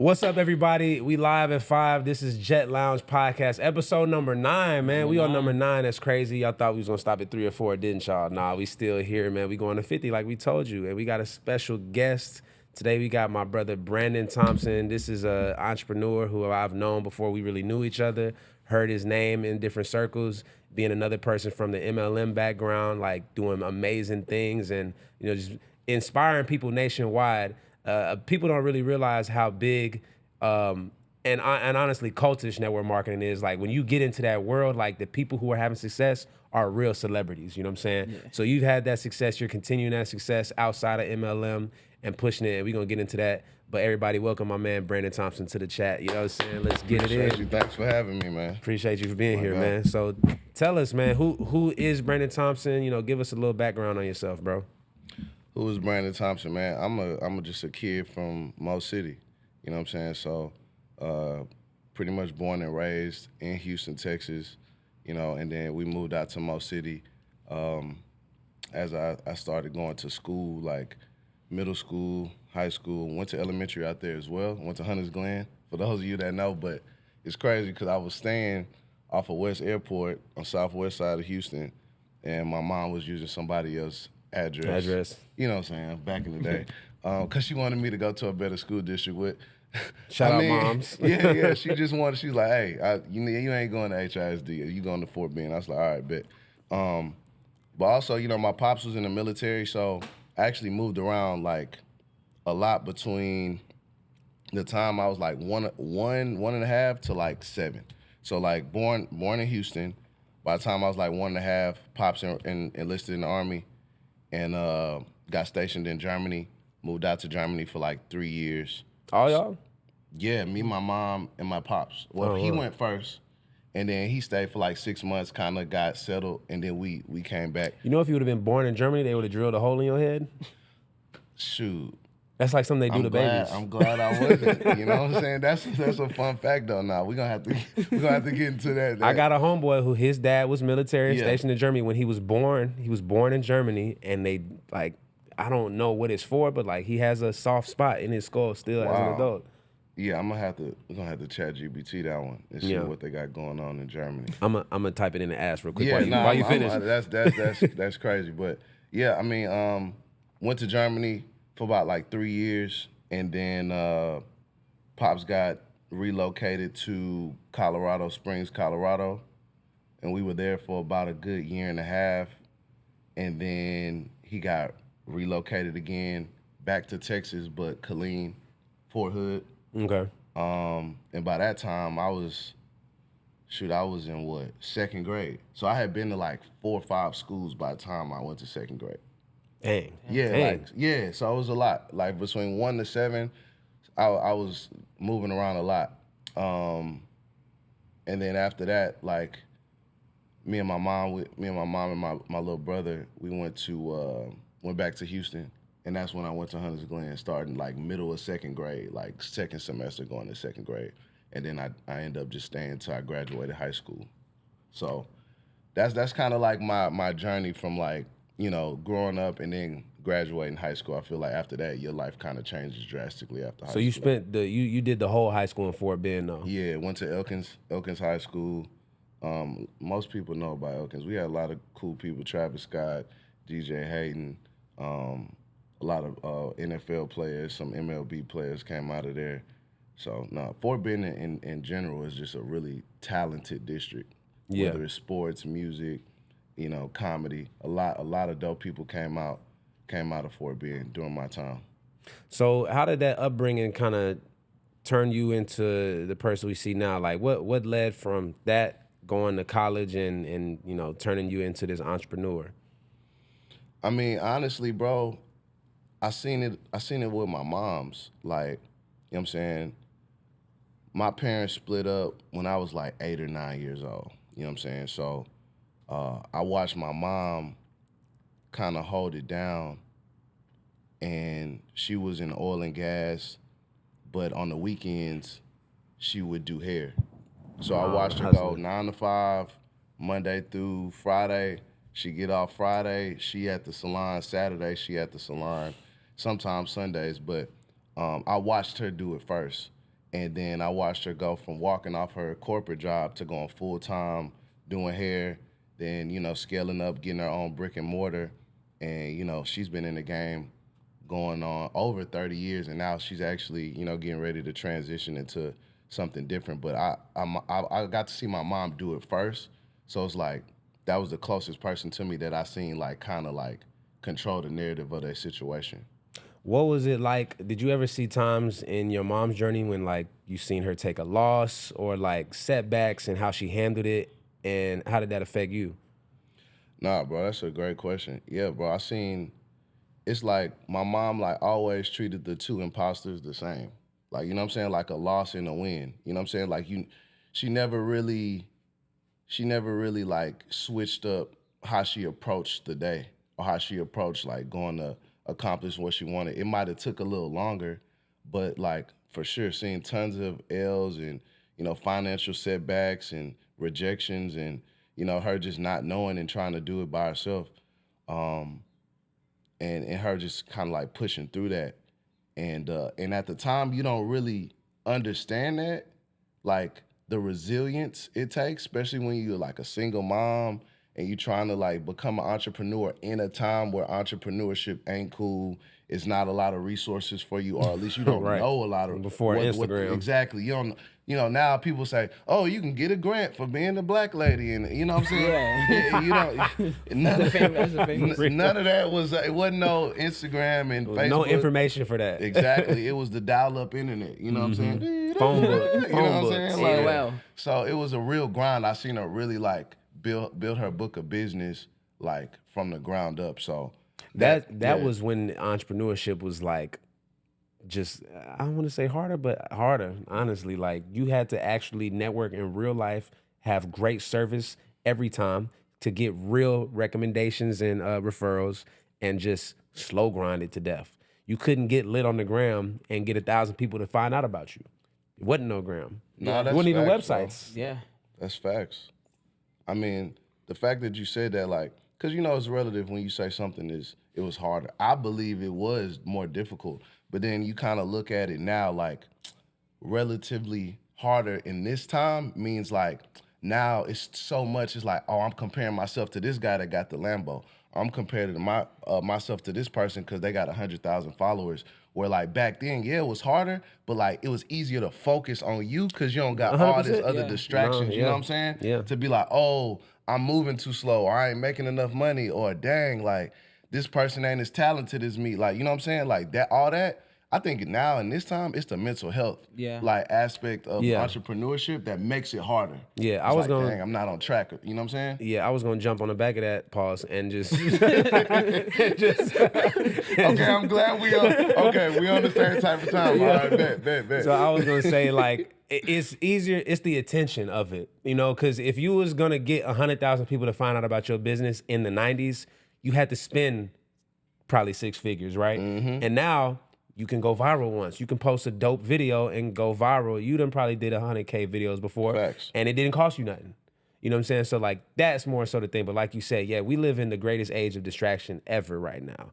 What's up, everybody? We live at 5. This is Jet Lounge Podcast, episode number 9, man. We on number 9. That's crazy. Y'all thought we was going to stop at 3 or 4, didn't y'all? Nah, we still here, man. We going to 50 like we told you. And we got a special guest. Today we got my brother, Branden Thompson. This is an entrepreneur who I've known before we really knew each other. Heard his name in different circles, being another person from the MLM background, like doing amazing things and, you know, just inspiring people nationwide. People don't really realize how big and honestly cultish network marketing is. Like when you get into that world, like the people who are having success are real celebrities. You know what I'm saying? Yeah. So you've had that success. You're continuing that success outside of MLM and pushing it. And we're going to get into that. But everybody, welcome my man Branden Thompson to the chat. You know what I'm saying? Let's get Appreciate it in. You. Thanks for having me, man. Appreciate you for being here, man. So tell us, man, who is Branden Thompson? You know, give us a little background on yourself, bro. Who is Branden Thompson, man? I'm just a kid from Mo City. You know what I'm saying? So pretty much born and raised in Houston, Texas, you know, and then we moved out to Mo City as I started going to school, like middle school, high school, went to elementary out there as well, went to Hunters Glen, for those of you that know, but it's crazy because I was staying off of West Airport on southwest side of Houston, and my mom was using somebody else's address. You know what I'm saying, back in the day, because she wanted me to go to a better school district with. Shout out moms. yeah. She just wanted. She's like, hey, you ain't going to HISD. You going to Fort Bend? I was like, all right, bet. But also, you know, my pops was in the military, so I actually moved around like a lot between the time I was like one and a half to like 7. So like born in Houston. By the time I was like 1.5, pops enlisted in the Army, and got stationed in Germany. Moved out to Germany for like 3 years. All y'all? Yeah, me, my mom, and my pops. Well, he went first, and then he stayed for like 6 months, kind of got settled, and then we came back. You know, if you would have been born in Germany, they would have drilled a hole in your head? Shoot. That's like something they do to babies. I'm glad I wasn't. You know what I'm saying? That's a fun fact though. Now we're gonna have to get into that. I got a homeboy who his dad was military, stationed in Germany. When he was born in Germany, and they like, I don't know what it's for, but like he has a soft spot in his skull still as an adult. Yeah, we're gonna have to chat GPT that one and see what they got going on in Germany. I'm gonna type it in the ass real quick while you finish. That's crazy, but yeah, I mean, went to Germany for about like 3 years, and then pops got relocated to Colorado Springs, Colorado, and we were there for about a good 1.5 years, and then he got relocated again back to Texas, but Killeen, Fort Hood. Okay. And by that time I was in what, 2nd grade. So I had been to like 4 or 5 schools by the time I went to 2nd grade. Dang. Yeah. So it was a lot. Like between 1 to 7, I was moving around a lot. And then after that, like me and my mom and my little brother, we went back to Houston, and that's when I went to Hunters Glen, starting like middle of 2nd grade, like 2nd semester going to 2nd grade, and then I ended up just staying until I graduated high school. So that's kind of like my journey from like, you know, growing up and then graduating high school. I feel like after that, your life kind of changes drastically after high school. So you spent you did the whole high school in Fort Bend, though? Yeah, went to Elkins High School. Most people know about Elkins. We had a lot of cool people: Travis Scott, DJ Hayden, a lot of NFL players, some MLB players came out of there. So no, Fort Bend in general is just a really talented district. Yeah. Whether it's sports, music, you know, comedy, a lot of dope people came out of Fort Bend during my time. So how did that upbringing kind of turn you into the person we see now? Like what led from that going to college and you know, turning you into this entrepreneur? I mean, honestly, bro, I seen it with my moms. Like, you know what I'm saying? My parents split up when I was like 8 or 9 years old. You know what I'm saying? So I watched my mom kind of hold it down, and she was in oil and gas, but on the weekends, she would do hair. So I watched her go 9 to 5, Monday through Friday. She get off Friday, she at the salon. Saturday, she at the salon. Sometimes Sundays, but I watched her do it first. And then I watched her go from walking off her corporate job to going full time doing hair, then, you know, scaling up, getting her own brick and mortar. And, you know, she's been in the game going on over 30 years, and now she's actually, you know, getting ready to transition into something different. But I got to see my mom do it first. So it's like, that was the closest person to me that I seen like kind of like control the narrative of their situation. What was it like? Did you ever see times in your mom's journey when like you seen her take a loss or like setbacks and how she handled it, and how did that affect you? Nah, bro, that's a great question. Yeah, bro, it's like my mom like always treated the two imposters the same. Like, you know what I'm saying? Like a loss and a win. You know what I'm saying? Like she never really like switched up how she approached the day or how she approached like going to accomplish what she wanted. It might have took a little longer, but like for sure seeing tons of L's and, you know, financial setbacks and rejections and, you know, her just not knowing and trying to do it by herself. And her just kind of like pushing through that. And at the time, you don't really understand that, like the resilience it takes, especially when you're like a single mom and you're trying to like become an entrepreneur in a time where entrepreneurship ain't cool. It's not a lot of resources for you, or at least you don't Right. know a lot of Before Instagram. exactly. You don't. You know, now people say, "Oh, you can get a grant for being a black lady," and you know what I'm saying. Yeah. You know, none of that was. It wasn't no Instagram and Facebook. No information for that. Exactly. It was the dial-up internet. You know what I'm saying? Phone book. You know what I'm saying? Like, AOL. so it was a real grind. I seen her really like build her book of business like from the ground up. So That yeah. was when entrepreneurship was like, just, I don't want to say harder, but harder, honestly. Like, you had to actually network in real life, have great service every time to get real recommendations and referrals, and just slow grind it to death. You couldn't get lit on the gram and get 1,000 people to find out about you. It wasn't no gram. Nah, It that's wasn't even facts, bro. websites. Yeah. That's facts. I mean, the fact that you said that, like, because, you know, it's relative when you say something it was harder. I believe it was more difficult. But then you kind of look at it now, like, relatively harder in this time means, like, now it's so much, it's like, oh, I'm comparing myself to this guy that got the Lambo. I'm comparing myself to this person because they got 100,000 followers. Where, like, back then, yeah, it was harder, but, like, it was easier to focus on you because you don't got all this 100%, other yeah. distractions, No, you know yeah. what I'm saying? Yeah. To be like, oh, I'm moving too slow, or I ain't making enough money, or dang, like, this person ain't as talented as me. Like, you know what I'm saying? Like, that, all that, I think now in this time, it's the mental health like aspect of entrepreneurship that makes it harder. Yeah, It's I was like, gonna- dang, I'm not on track. You know what I'm saying? Yeah, I was going to jump on the back of that, pause, and just... Okay, I'm glad we on the same type of time. All right, bet. So I was gonna say, like, it's easier. It's the attention of it, you know. Because if you was gonna get 100,000 people to find out about your business in the '90s, you had to spend probably 6 figures, right? Mm-hmm. And now you can go viral once. You can post a dope video and go viral. You done probably did 100K videos before, Facts. and it didn't cost you nothing. You know what I'm saying? So, like, that's more so the thing. But like you said, yeah, we live in the greatest age of distraction ever right now.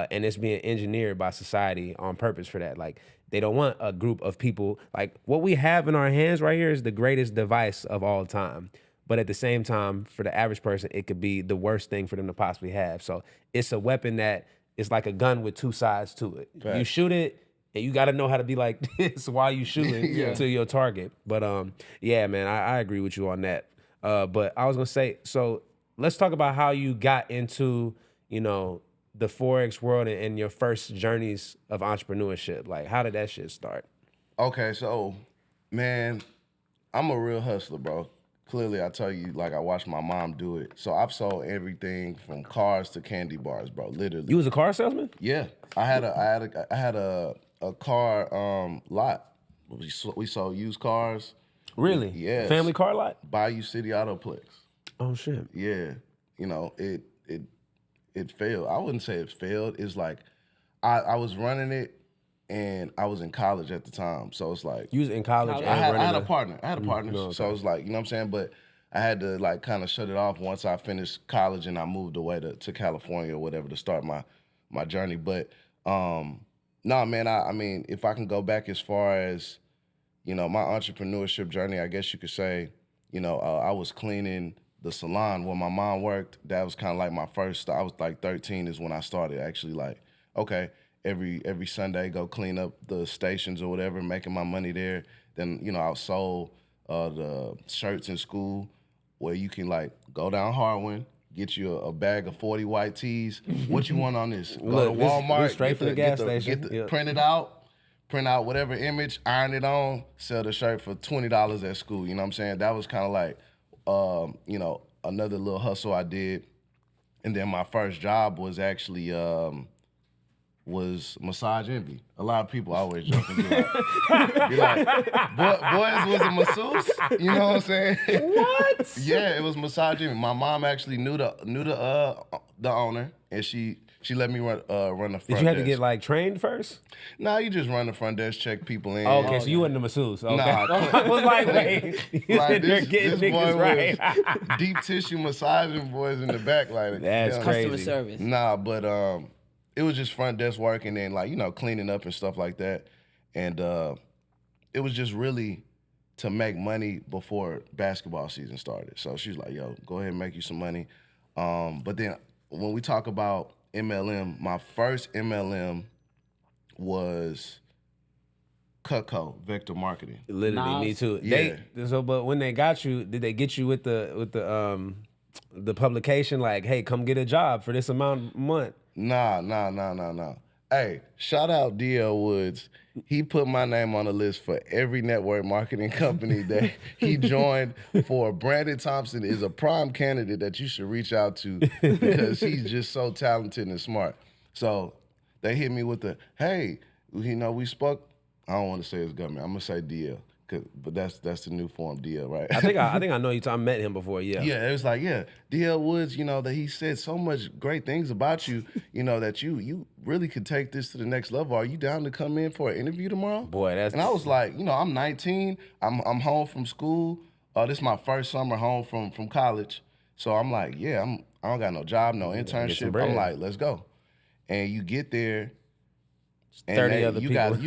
And it's being engineered by society on purpose for that. Like, they don't want a group of people. Like, what we have in our hands right here is the greatest device of all time. But at the same time, for the average person, it could be the worst thing for them to possibly have. So it's a weapon that is like a gun with 2 sides to it. Facts. You shoot it, and you got to know how to be like this while you shooting to your target. But yeah, man, I agree with you on that. But I was gonna say, so let's talk about how you got into, you know, the Forex world and your first journeys of entrepreneurship. Like, how did that shit start? Okay, so, man, I'm a real hustler, bro. Clearly, I tell you, like, I watched my mom do it. So I've sold everything from cars to candy bars, bro. Literally. You was a car salesman? Yeah, I had a car lot. We sold used cars. Really? Yes. Family car lot? Bayou City Autoplex. Oh shit. Yeah, you know, it failed. I wouldn't say it failed. It's like I was running it, and I was in college at the time, so it's like You was in college and I had running a partner. I had a partner, no, okay. so it was like, you know what I'm saying. But I had to like kind of shut it off once I finished college and I moved away to California or whatever to start my journey. But nah, man, I mean, if I can go back as far as you know, my entrepreneurship journey, I guess you could say, you know, I was cleaning the salon where my mom worked. That was kind of like my first. I was like 13 is when I started actually. Like, okay, every Sunday go clean up the stations or whatever, making my money there. Then you know I sold the shirts in school where you can like go down Harwin, get you a bag of 40 white tees. What you want on this? Go to Walmart, straight from the gas station. Print it out. Print out whatever image, iron it on, sell the shirt for $20 at school. You know what I'm saying? That was kind of like, you know, another little hustle I did. And then my first job was actually was Massage Envy. A lot of people always joke and be like, boys was a masseuse. You know what I'm saying? What? Yeah, it was Massage Envy. My mom actually knew the owner, and she let me run the front desk. Did you have to get like trained first? Nah, you just run the front desk, check people in. Oh, okay, so you wasn't a masseuse. Okay. Nah, I was like, wait, like they're getting this boy niggas right. was deep tissue massaging boys in the back, like That's crazy. Customer service. Nah, but it was just front desk work and then like you know cleaning up and stuff like that, and it was just really to make money before basketball season started. So she was like, "Yo, go ahead and make you some money." But then when we talk about MLM, my first MLM was Cutco Vector Marketing. Literally, me too. Yeah. But when they got you, did they get you with the publication like, hey, come get a job for this amount a month? Nah. Hey, shout out D.L. Woods. He put my name on the list for every network marketing company that he joined for. Branden Thompson is a prime candidate that you should reach out to because he's just so talented and smart. So they hit me with the, hey, you know, we spoke. I don't want to say his government. I'm going to say DL. But that's the new form, DL, right? I think I know you. I met him before. Yeah. Yeah, it was like, yeah, DL Woods. You know that he said so much great things about you. You know that you really could take this to the next level. Are you down to come in for an interview tomorrow? Boy, that's. And I was like, you know, I'm 19. I'm home from school. This is my first summer home from college. So I'm like, yeah, I don't got no job, no internship. I'm like, let's go. And you get there. And 30 other people.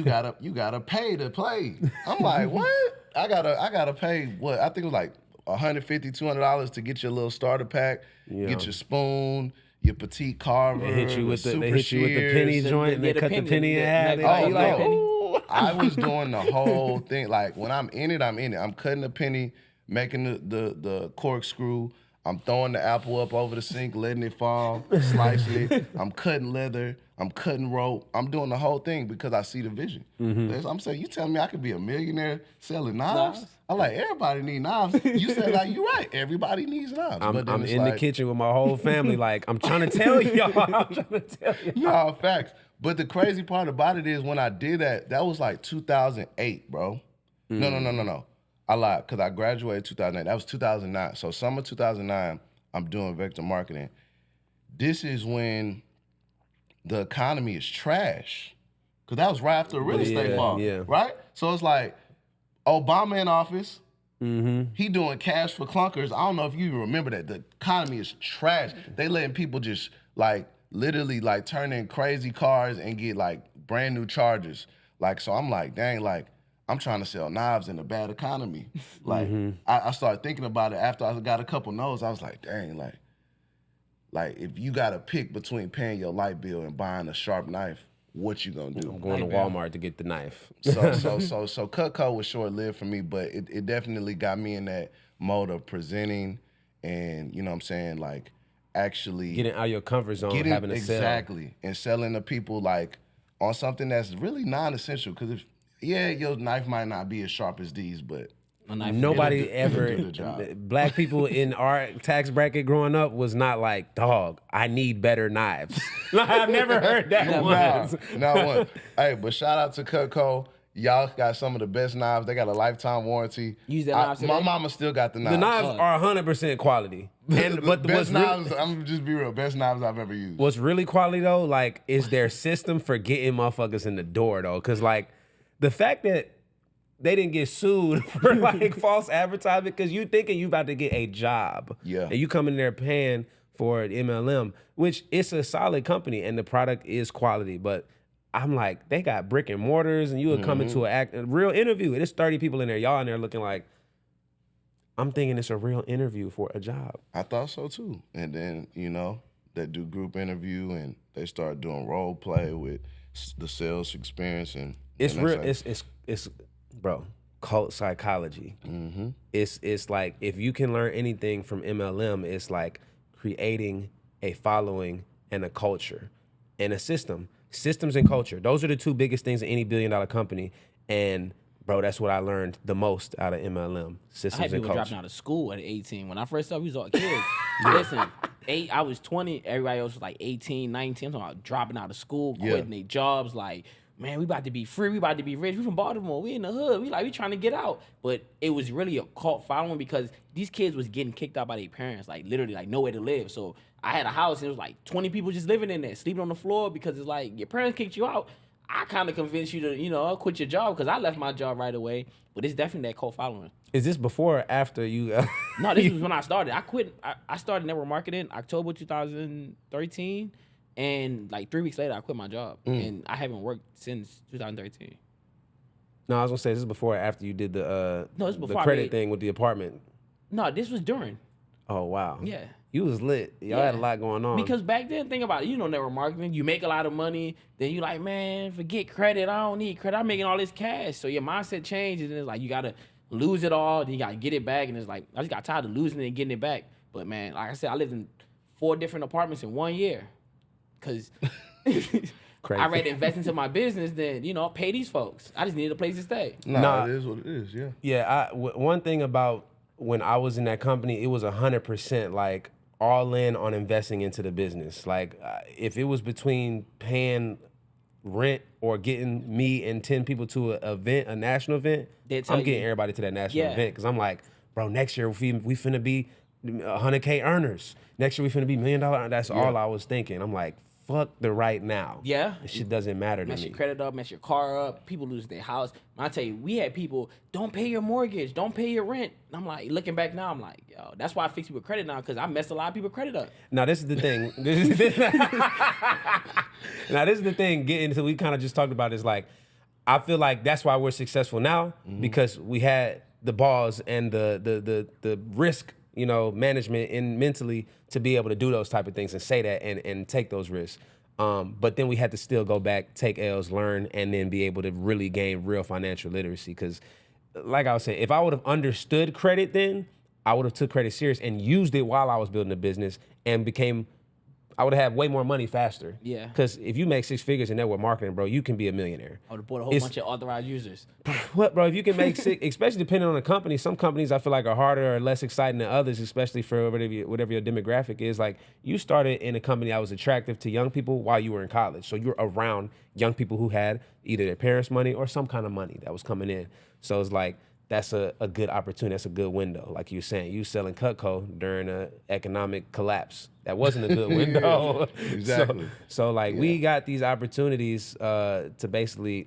You gotta pay to play. I'm like, what? I gotta pay what? I think it was like $150, $200 to get your little starter pack, get your spoon, your petite carver. They hit you with the shears. penny joint and they cut the penny in half. I was doing the whole thing. Like when I'm in it, I'm in it. I'm cutting the penny, making the corkscrew. I'm throwing the apple up over the sink, letting it fall, slicing it. I'm cutting leather. I'm cutting rope. I'm doing the whole thing because I see the vision. Mm-hmm. I'm saying, you tell me I could be a millionaire selling knives? I'm like, everybody need knives. You said, like, you're right. Everybody needs knives. I'm in the kitchen with my whole family. Like, I'm trying to tell y'all. No, facts. But the crazy part about it is when I did that was like 2008, bro. No. I lied because I graduated 2008. That was 2009. So summer 2009, I'm doing vector marketing. This is when the economy is trash. Because that was right after the real estate fall, right? So it's like Obama in office. Mm-hmm. He doing cash for clunkers. I don't know if you even remember that. The economy is trash. They letting people just like literally like turn in crazy cars and get like brand new Chargers. Like, so I'm like, dang, like, I'm trying to sell knives in a bad economy. Like, I started thinking about it after I got a couple no's. I was like, dang, like if you got to pick between paying your light bill and buying a sharp knife, what you gonna do? I'm going to Walmart to get the knife. So Cutco was short-lived for me, but it definitely got me in that mode of presenting and, you know what I'm saying, like actually getting out of your comfort zone, having to sell. Exactly, and selling to people like on something that's really non-essential. Because if your knife might not be as sharp as these, but nobody ever, black people in our tax bracket growing up was not like, dog, I need better knives. I've never heard that once. Not one. Hey, but shout out to Cutco. Y'all got some of the best knives. They got a lifetime warranty. Use that knives today? My mama still got the knives. The knives are 100% quality. But the best knives, I'm gonna just be real, best knives I've ever used. What's really quality though, like, is their system for getting motherfuckers in the door though. Cause like, the fact that they didn't get sued for like false advertising because you thinking you about to get a job. Yeah. And you come in there paying for an MLM, which it's a solid company and the product is quality. But I'm like, they got brick and mortars, and you would come into a real interview. There's 30 people in there. Y'all in there looking like, I'm thinking it's a real interview for a job. I thought so too. And then, they do group interview and they start doing role play with the sales experience. And It's and real. that's It's bro, cult psychology. It's like, if you can learn anything from MLM, it's like creating a following and a culture and a system. Systems and culture. Those are the two biggest things in any billion-dollar company. And bro, that's what I learned the most out of MLM. Systems I had and people culture. dropping out of school at 18. When I first started, we was all kids. Listen, I was 20. Everybody else was like 18, 19. I'm talking about dropping out of school, quitting their jobs. Like, man, we about to be free. We about to be rich. We from Baltimore. We in the hood. We trying to get out. But it was really a cult following because these kids was getting kicked out by their parents. Like, literally, like, nowhere to live. So I had a house, and it was like 20 people just living in there, sleeping on the floor because it's like, your parents kicked you out. I kind of convinced you to, quit your job because I left my job right away. But it's definitely that cult following. Is this before or after you? No, this was when I started. I quit. I started network marketing October 2013. And like 3 weeks later, I quit my job. And I haven't worked since 2013. No, I was gonna say, this is before or after you did the No, it's before the credit thing with the apartment. No, this was during. Oh wow. Yeah. You was lit. Y'all had a lot going on. Because back then, think about it. Network marketing. You make a lot of money. Then you like, man, forget credit. I don't need credit. I'm making all this cash. So your mindset changes. And it's like, you got to lose it all. Then you got to get it back. And it's like, I just got tired of losing it and getting it back. But man, like I said, I lived in 4 different apartments in 1 year. Because I rather invest into my business than, pay these folks. I just needed a place to stay. Nah, it is what it is, yeah. Yeah, one thing about when I was in that company, it was 100% like all in on investing into the business. Like if it was between paying rent or getting me and 10 people to an event, a national event, I'm getting everybody to that national event because I'm like, bro, next year we finna be 100K earners. Next year we finna be $1 million. That's all I was thinking. I'm like, fuck the right now. Yeah. This shit doesn't matter to me. Mess your credit up, mess your car up. People lose their house. I tell you, we had people, don't pay your mortgage, don't pay your rent. And I'm like, looking back now, I'm like, yo, that's why I fix people's credit now, because I messed a lot of people's credit up. Now, this is the thing. Now, this is the thing, getting to, we kind of just talked about is like, I feel like that's why we're successful now, because we had the balls and the risk, management and mentally to be able to do those type of things and say that and take those risks. But then we had to still go back, take L's, learn, and then be able to really gain real financial literacy. Because, like I was saying, if I would have understood credit then, I would have took credit serious and used it while I was building a business and I would have had way more money faster. Yeah. Because if you make 6 figures in network marketing, bro, you can be a millionaire. I would have bought a whole bunch of authorized users. What, bro? If you can make 6, especially depending on the company, some companies I feel like are harder or less exciting than others, especially for whatever your demographic is. Like, you started in a company that was attractive to young people while you were in college. So you're around young people who had either their parents' money or some kind of money that was coming in. So it's like, that's a good opportunity. That's a good window. Like you were saying, you selling Cutco during an economic collapse. That wasn't a good window. Exactly. So we got these opportunities to basically,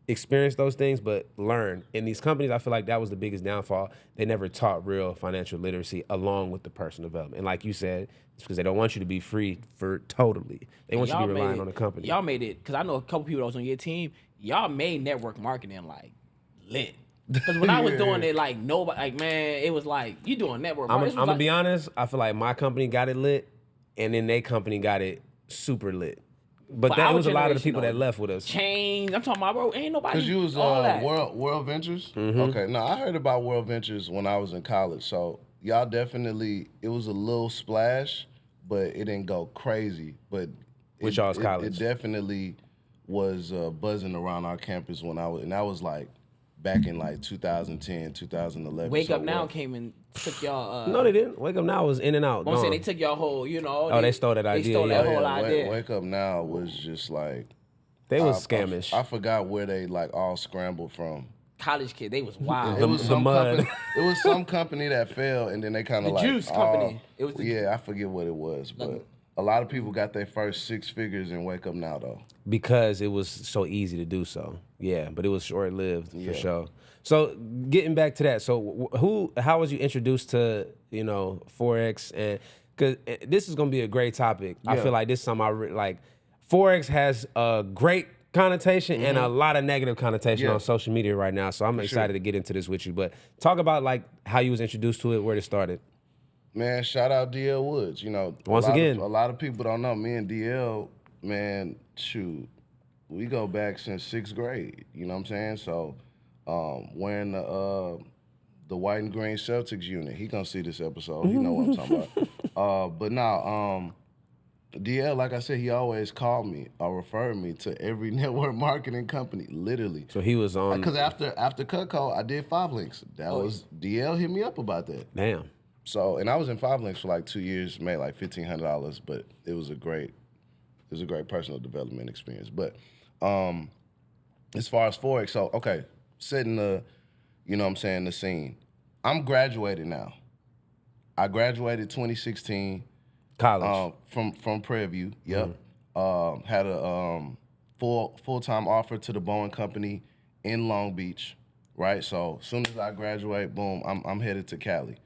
experience those things, but learn. In these companies, I feel like that was the biggest downfall. They never taught real financial literacy along with the personal development. And like you said, it's because they don't want you to be free for totally. They want you to be relying on the company. Y'all made it, because I know a couple people that was on your team, y'all made network marketing lit. Because when I was doing it, nobody, man, it was like, you doing network marketing. I'm going to be honest, I feel like my company got it lit, and then their company got it super lit. But that was a lot of the people that left with us. Change. I'm talking about, bro, ain't nobody. Because you was World Ventures? Okay, no, I heard about World Ventures when I was in college. So y'all definitely, it was a little splash, but it didn't go crazy. But Which y'all's college? It definitely was buzzing around our campus when and that was back in 2010, 2011. Wake Up Now came and took y'all. No, they didn't. Wake Up Now was in and out. I'm saying they took y'all whole, they stole that idea. They stole that whole idea. Wake Up Now was just they was scamish. I forgot where they all scrambled from. College kid, they was wild. It was the mud. It was some company that failed, and then they kind of the juice company. It was I forget what it was, but a lot of people got their first 6 figures in Wake Up Now though. Because it was so easy to do so. Yeah, but it was short-lived for sure. So getting back to that, so how was you introduced to, Forex? And because this is gonna be a great topic. I feel like this is something Forex has a great connotation and a lot of negative connotation on social media right now. So I'm excited to get into this with you. But talk about like how you was introduced to it, where it started. Man, shout out DL Woods. You know, Once again, a lot of people don't know me and DL. Man, shoot, we go back since 6th grade. You know what I'm saying? So, wearing the white and green Celtics unit, he gonna see this episode. He know what I'm talking about. But now, DL, like I said, he always called me or referred me to every network marketing company, literally. So he was on. Because after Cutco, I did 5 links. That was DL hit me up about that. Damn. So, and I was in 5 links for like 2 years, made like $1,500, but it was a great personal development experience. But as far as Forex, so okay, setting the, you know what I'm saying, the scene. I'm graduated now. I graduated 2016. College. From Prairie View, yep. Had a full-time offer to the Boeing Company in Long Beach, right? So as soon as I graduate, boom, I'm headed to Cali.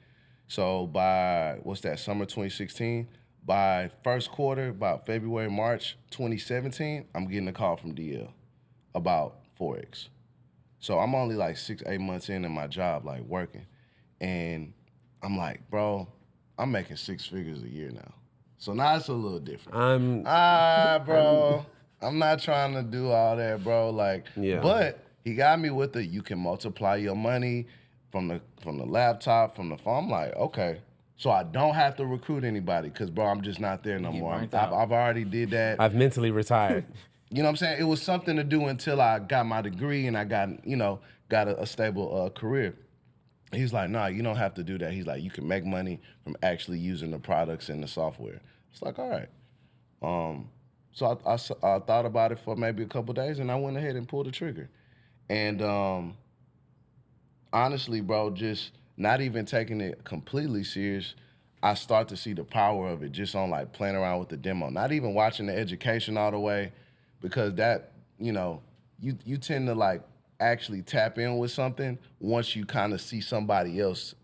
So by, summer 2016, by first quarter, about February, March 2017, I'm getting a call from DL about Forex. So I'm only like 6-8 months in my job, like working. And I'm like, bro, I'm making 6 figures a year now. So now it's a little different. Bro, I'm not trying to do all that, bro. Like, but he got me with the, you can multiply your money from the laptop, from the phone. I'm like, okay. So I don't have to recruit anybody because, bro, I'm just not there no more. I've already did that. I've mentally retired. You know what I'm saying? It was something to do until I got my degree and I got a stable career. He's like, nah, you don't have to do that. He's like, you can make money from actually using the products and the software. It's like, all right. So I thought about it for maybe a couple days and I went ahead and pulled the trigger. And honestly, bro, just not even taking it completely serious, I start to see the power of it just on like playing around with the demo. Not even watching the education all the way, because that, you tend to like actually tap in with something once you kind of see somebody else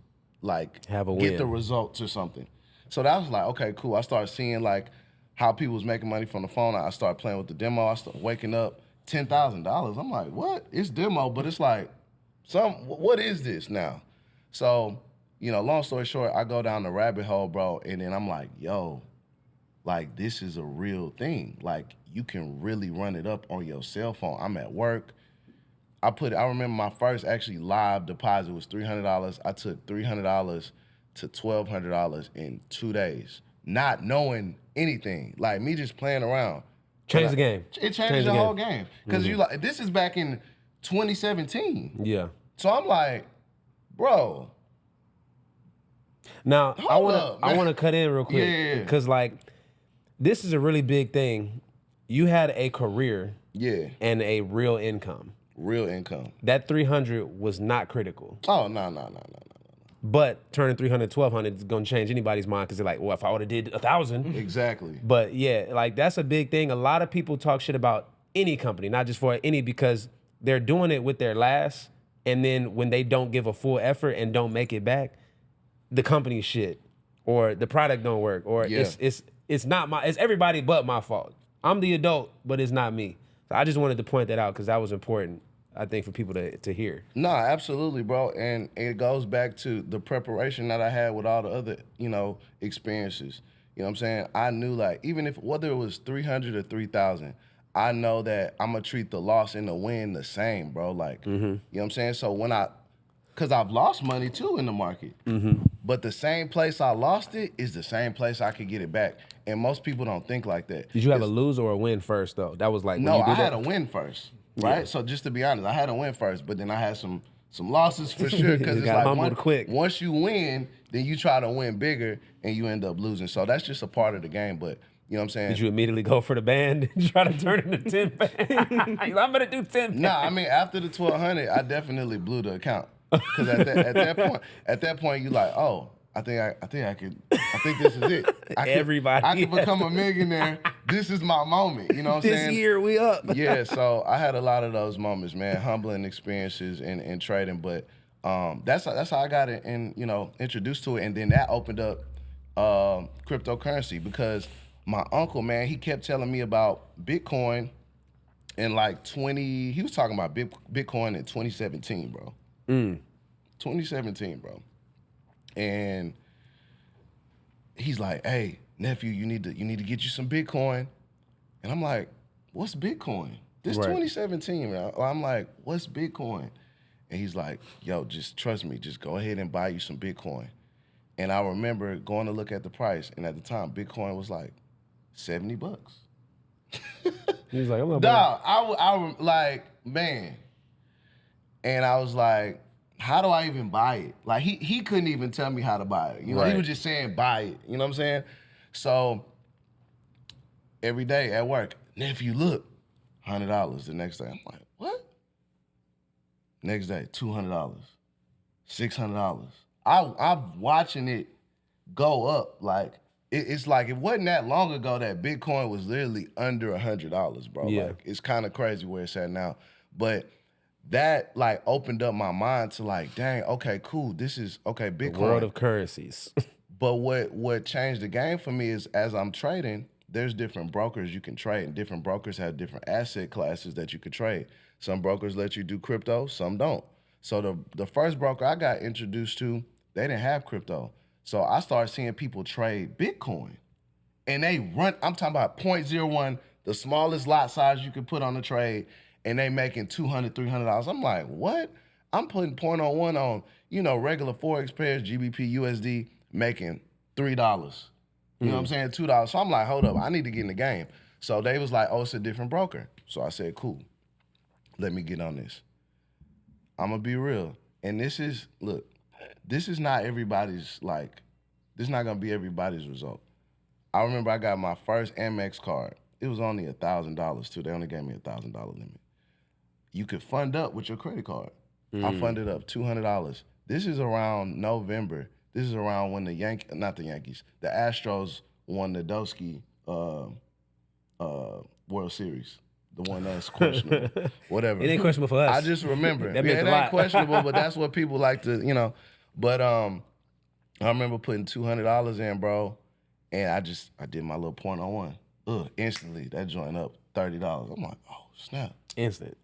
like get the results or something. So that was like, okay, cool. I started seeing like how people was making money from the phone. I started playing with the demo. I started waking up $10,000. I'm like, what? It's demo, but it's like, what is this now? So, long story short, I go down the rabbit hole, bro, and then I'm like, yo, like this is a real thing. Like you can really run it up on your cell phone. I'm at work. I remember my first actually live deposit was $300. I took $300 to $1,200 in 2 days, not knowing anything. Like me just playing around. Changed the game. It changed the whole game. Because this is back in 2017. Yeah. So I'm like, bro. Now I want to cut in real quick because like this is a really big thing. You had a career, and a real income. Real income. That 300 was not critical. Oh no. But turning 300 to 1,200 is gonna change anybody's mind because they're like, well, if I would have did 1,000. Exactly. But yeah, like that's a big thing. A lot of people talk shit about any company, not just for any, because they're doing it with their last, and then when they don't give a full effort and don't make it back, the company's shit, or the product don't work, or it's everybody but my fault. I'm the adult, but it's not me. So I just wanted to point that out because that was important, I think, for people to hear. No, absolutely, bro. And it goes back to the preparation that I had with all the other, experiences. You know what I'm saying? I knew, like, even if whether it was 300 or 3,000, I know that I'm going to treat the loss and the win the same, bro. Like, you know what I'm saying? So because I've lost money too in the market, but the same place I lost it is the same place I could get it back. And most people don't think like that. Did you have a lose or a win first, though? That was like, no, I had a win first, right? Yeah. So just to be honest, I had a win first, but then I had some losses for sure. Because it's like once you win, then you try to win bigger and you end up losing. So that's just a part of the game. But you know what I'm saying? Did you immediately go for the band and try to turn it into 10 band? I'm gonna do 10 band. Nah, I mean after the 1,200, I definitely blew the account. Because at that point, you like, oh, I think this is it. I can become a millionaire. This is my moment. You know what I'm saying? This year we up. Yeah, so I had a lot of those moments, man, humbling experiences in trading. But that's how I got it and introduced to it, and then that opened up cryptocurrency because my uncle, man, he kept telling me about Bitcoin in like he was talking about Bitcoin in 2017, bro. 2017, bro. And he's like, hey, nephew, you need to get you some Bitcoin. And I'm like, what's Bitcoin? This 2017, man. I'm like, what's Bitcoin? And he's like, yo, just trust me. Just go ahead and buy you some Bitcoin. And I remember going to look at the price. And at the time, Bitcoin was like $70. He was like, I'm dog, I like, man. And I was like, how do I even buy it? Like, he couldn't even tell me how to buy it. You know, he was just saying buy it. You know what I'm saying? So every day at work, nephew, look, $100 the next day. I'm like, what? Next day, $200, $600. I'm watching it go up. Like, it's like, it wasn't that long ago that Bitcoin was literally under $100, bro. Yeah. Like, it's kind of crazy where it's at now. But that, like, opened up my mind to, like, dang, okay, cool. This is, okay, Bitcoin. The world of currencies. But what changed the game for me is, as I'm trading, there's different brokers you can trade, and different brokers have different asset classes that you could trade. Some brokers let you do crypto, some don't. So the first broker I got introduced to, they didn't have crypto. So I started seeing people trade Bitcoin. And they run, I'm talking about 0.01, the smallest lot size you could put on the trade, and they making $200, $300. I'm like, what? I'm putting 0.01 on, you know, regular Forex pairs, GBP, USD, making $3. You know what I'm saying? $2. So I'm like, hold up, I need to get in the game. So they was like, oh, it's a different broker. So I said, cool, let me get on this. I'm gonna be real. And this is, look, this is not everybody's, like, this is not gonna be everybody's result. I remember I got my first Amex card. It was only $1,000 too. They only gave me $1,000 limit. You could fund up with your credit card. I funded up $200. This is around November. This is around when the the Astros won the Doski World Series. The one that's questionable. Whatever. It ain't questionable for us. I just remember. That Yeah, meant it a ain't lot. questionable, but that's what people like to, you know. But I remember putting $200 in, bro, and I did my little 0.01. Instantly, that joint up $30. I'm like, oh, snap. Instant.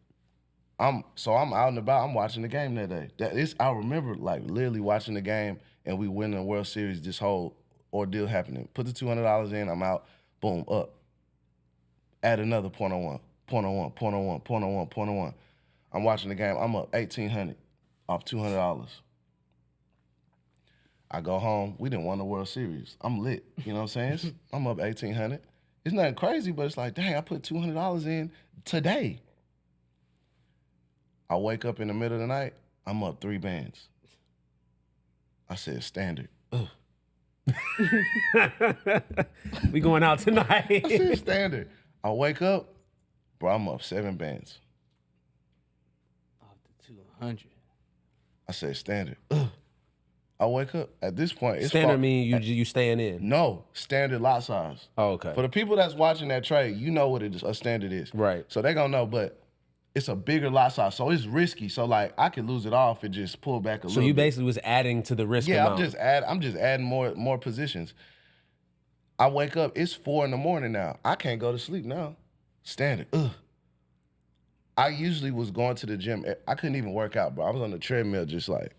I'm out and about. I'm watching the game that day. I remember, like, literally watching the game, and we winning the World Series, this whole ordeal happening. Put the $200 in, I'm out, boom, up. Add another 0.01. I'm watching the game. I'm up $1,800 off $200. I go home. We didn't win the World Series. I'm lit. You know what I'm saying? I'm up $1,800. It's nothing crazy, but it's like, dang, I put $200 in today. I wake up in the middle of the night. I'm up 3 bands. I said, standard. We going out tonight. I said, standard. I wake up. Bro, I'm up 7 bands. Off the 200. I said, standard. I wake up. At this point, it's Standard mean you staying in. No, standard lot size. Oh, okay. For the people that's watching that trade, you know what a standard is. Right. So they gonna know, but it's a bigger lot size, so it's risky. So, like, I could lose it off and just pull back a little So you bit. basically was adding to the risk Yeah, amount. I'm just adding more positions. I wake up, it's 4 a.m. now. I can't go to sleep now. Standard. I usually was going to the gym. I couldn't even work out, bro. I was on the treadmill just like,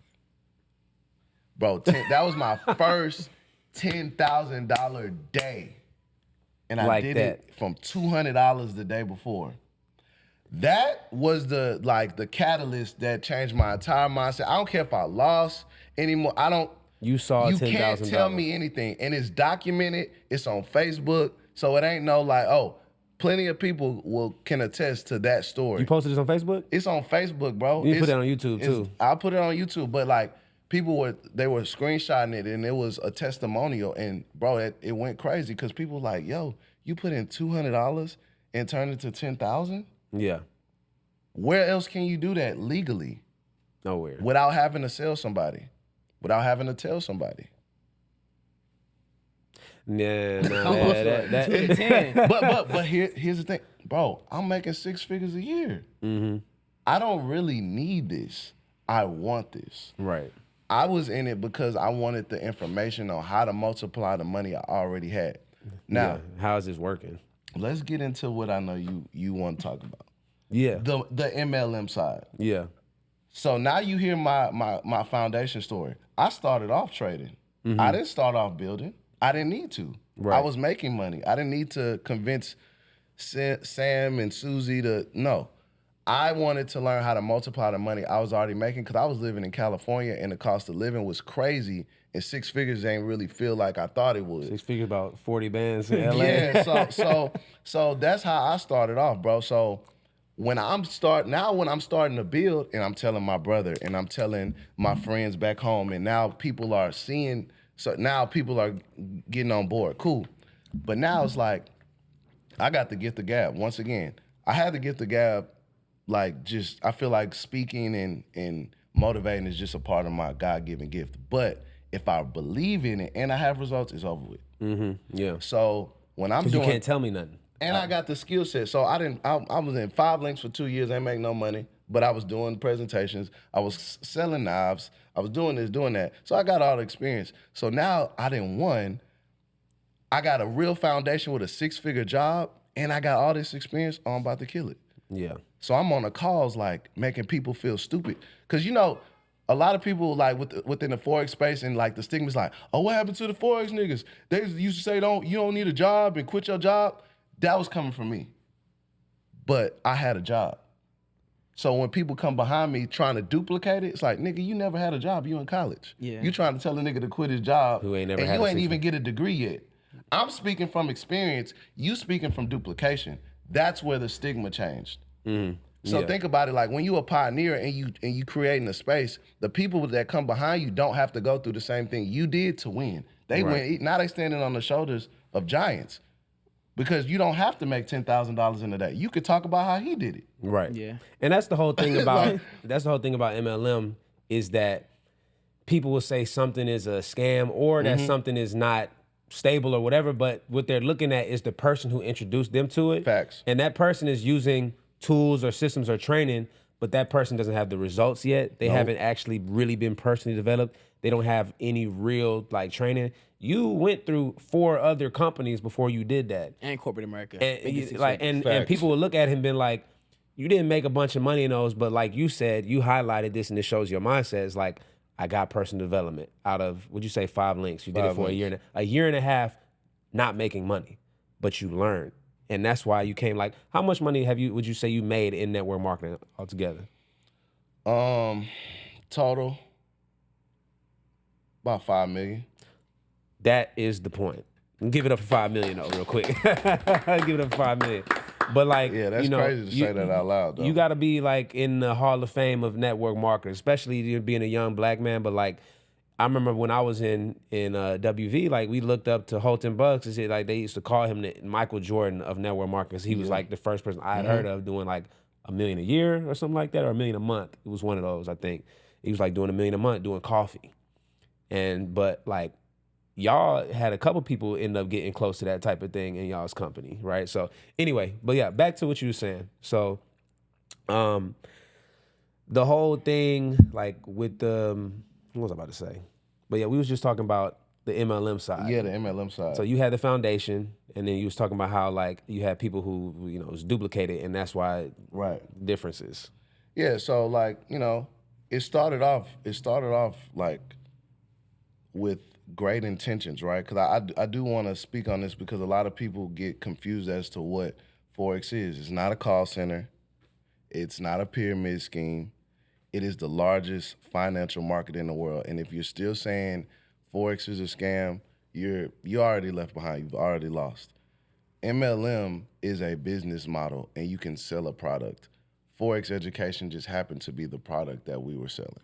bro, that was my first $10,000 day. And I Like did that. it from $200 the day before. That was the catalyst that changed my entire mindset. I don't care if I lost anymore. You saw You $10,000. can't tell me anything. And it's documented. It's on Facebook. So it ain't no like, oh, plenty of people can attest to that story. You posted this on Facebook? It's on Facebook, bro. You put it on YouTube too. I'll put it on YouTube, but like people were screenshotting it and it was a testimonial. And bro, it went crazy because people were like, yo, you put in $200 and turned it to $10,000? Yeah. Where else can you do that legally? Nowhere. Without having to sell somebody, without having to tell somebody. Yeah, no, Almost that, like 2 to 10. But here's the thing, bro. I'm making 6 figures a year. Mm-hmm. I don't really need this. I want this. Right. I was in it because I wanted the information on how to multiply the money I already had. Now, how is this working? let's get into what I know you want to talk about. Yeah. The MLM side. Yeah. So now you hear my foundation story. I started off trading. I didn't start off building. I didn't need to. Right. I was making money. I didn't need to convince Sam and Susie to, no. I wanted to learn how to multiply the money I was already making because I was living in California and the cost of living was crazy and six figures ain't really feel like I thought it would. Six figures about 40 bands in LA. Yeah, so that's how I started off, bro. So when I'm starting to build and I'm telling my brother and I'm telling my friends back home and now people are seeing, so now people are getting on board. Cool. But now it's like, I got the gift of gab. Once again, I had the gift of gab, like just, I feel like speaking and motivating is just a part of my God-given gift. But if I believe in it and I have results, it's over with. Yeah. So when I'm 'Cause doing, you can't tell me nothing. and I got the skill set. So I was in 5 links for 2 years. I ain't make no money, but I was doing presentations. I was selling knives. I was doing this, doing that. So I got all the experience. So now I didn't won. I got a real foundation with a 6-figure job, and I got all this experience. Oh, I'm about to kill it. Yeah. So I'm on the calls like making people feel stupid. Cause you know, a lot of people like within the Forex space and like the stigma's like, oh, what happened to the Forex niggas? They used to say you don't need a job and quit your job. That was coming from me. But I had a job. So when people come behind me trying to duplicate it, it's like, nigga, you never had a job. You in college. Yeah. You trying to tell a nigga to quit his job Who ain't never and had you a ain't six- even get a degree yet. I'm speaking from experience. You speaking from duplication. That's where the stigma changed. So Yeah. think about it, like when you a pioneer and you creating a space, the people that come behind you don't have to go through the same thing you did to win. They win. Now they standing on the shoulders of giants because you don't have to make $10,000 in a day. You could talk about how he did it. Right. Yeah. And that's the whole thing about Like- that's the whole thing about MLM is that people will say something is a scam or that something is not stable or whatever, but what they're looking at is the person who introduced them to it. Facts. And that person is using tools or systems or training, but that person doesn't have the results yet. They haven't actually really been personally developed. They don't have any real like training. You went through 4 other companies before you did that. And corporate America. And Biggest you- like expense. and Facts. people will look at him and be like, you didn't make a bunch of money in those, but like you said, you highlighted this and this shows your mindset. It's like, I got personal development out of, would you say 5 links? You did it 5 for links. a year and a half, not making money, but you learned. And that's why you came. Like, how much money would you say you made in network marketing altogether? Total about 5 million. That is the point. Give it up for 5 million though, real quick. Give it up for 5 million. But like, Yeah, that's you know, crazy to say that out loud, though. You got to be like in the Hall of Fame of network marketers, especially you being a young black man. But like, I remember when I was in WV, like we looked up to Holton Bucks. And like they used to call him the Michael Jordan of network marketers. He was like the first person I had heard of doing like $1 million a year or something like that, or $1 million a month. It was one of those, I think. He was like doing $1 million a month doing coffee, but like. Y'all had a couple people end up getting close to that type of thing in y'all's company, right? So anyway, but yeah, back to what you were saying. So, the whole thing, like with the, what was I about to say? But yeah, we was just talking about the MLM side. Yeah, the MLM side. So you had the foundation, and then you was talking about how like you had people who was duplicated, and that's why Right. differences. Yeah, so like, it started off like with great intentions, right? Because I do want to speak on this because a lot of people get confused as to what Forex is. It's not a call center. It's not a pyramid scheme. It is the largest financial market in the world. And if you're still saying Forex is a scam, you already left behind. You've already lost. MLM is a business model, and you can sell a product. Forex education just happened to be the product that we were selling,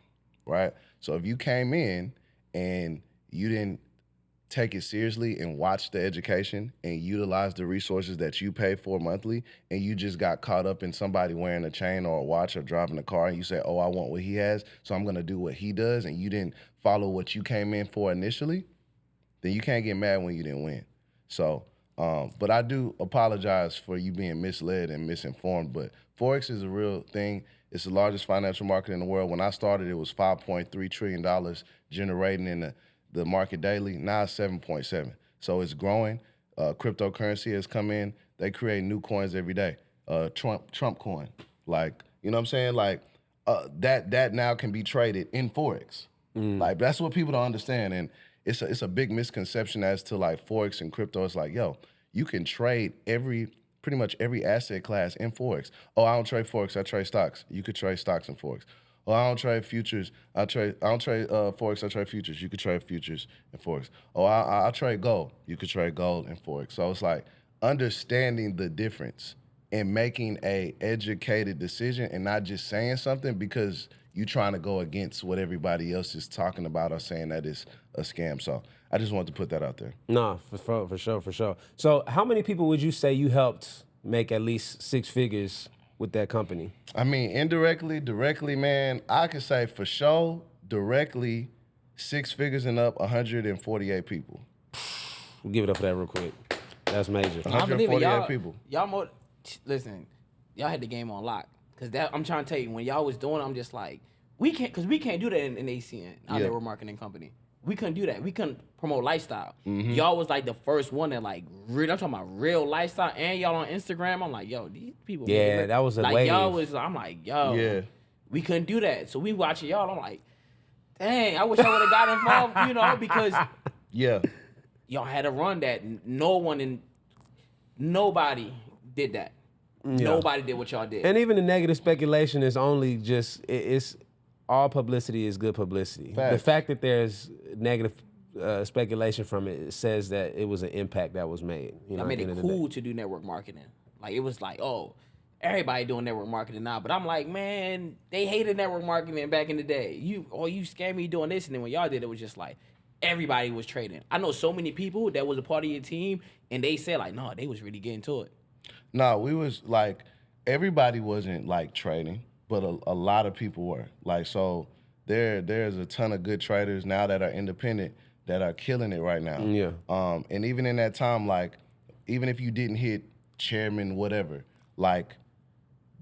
right? So if you came in and you didn't take it seriously and watch the education and utilize the resources that you pay for monthly, and you just got caught up in somebody wearing a chain or a watch or driving a car, and you say, oh, I want what he has, so I'm gonna do what he does, and you didn't follow what you came in for initially, then you can't get mad when you didn't win. So, but I do apologize for you being misled and misinformed, but Forex is a real thing. It's the largest financial market in the world. When I started, it was $5.3 trillion generating in the market daily. Now it's 7.7. So it's growing. cryptocurrency has come in, they create new coins every day. Trump coin, like, you know what I'm saying? Like that now can be traded in Forex. Like that's what people don't understand, and it's a big misconception as to like Forex and crypto. It's like, yo, you can trade pretty much every asset class in Forex. Oh, I don't trade Forex, I trade stocks. You could trade stocks in Forex. Oh, I don't trade futures. I don't trade Forex. I trade futures. You could trade futures in Forex. Oh, I trade gold. You could trade gold in Forex. So it's like understanding the difference and making a educated decision and not just saying something because you're trying to go against what everybody else is talking about or saying that it's a scam. So I just wanted to put that out there. No, for sure. So how many people would you say you helped make at least 6 figures with that company? I mean, indirectly, directly, man, I could say for sure, directly, 6 figures and up, 148 people. We'll give it up for that real quick. That's major. 148 people. Listen, y'all had the game on lock. Cause I'm trying to tell you, when y'all was doing it, I'm just like, we can't do that in ACN, our network marketing company. We couldn't do that. We couldn't promote lifestyle. Y'all was like the first one that like, I'm talking about real lifestyle, and y'all on Instagram. I'm like, yo, these people. Yeah, that was a like wave. y'all was. I'm like, yo, we couldn't do that. So we watching y'all. I'm like, dang, I wish I would have got involved, because y'all had to run that. Nobody did that. Nobody did what y'all did. And even the negative speculation is only just, it's all publicity is good publicity. Facts. The fact that there's negative speculation from it says that it was an impact that was made. I made it cool to do network marketing. Like, it was like, oh, everybody doing network marketing now. But I'm like, man, they hated network marketing back in the day. You scammy doing this. And then when y'all did, it was just like, everybody was trading. I know so many people that was a part of your team, and they said like, no, they was really getting to it. No, we was like, everybody wasn't like trading, but a lot of people were. Like, so there's a ton of good traders now that are independent that are killing it right now. Yeah. And even in that time, like, even if you didn't hit chairman, whatever, like,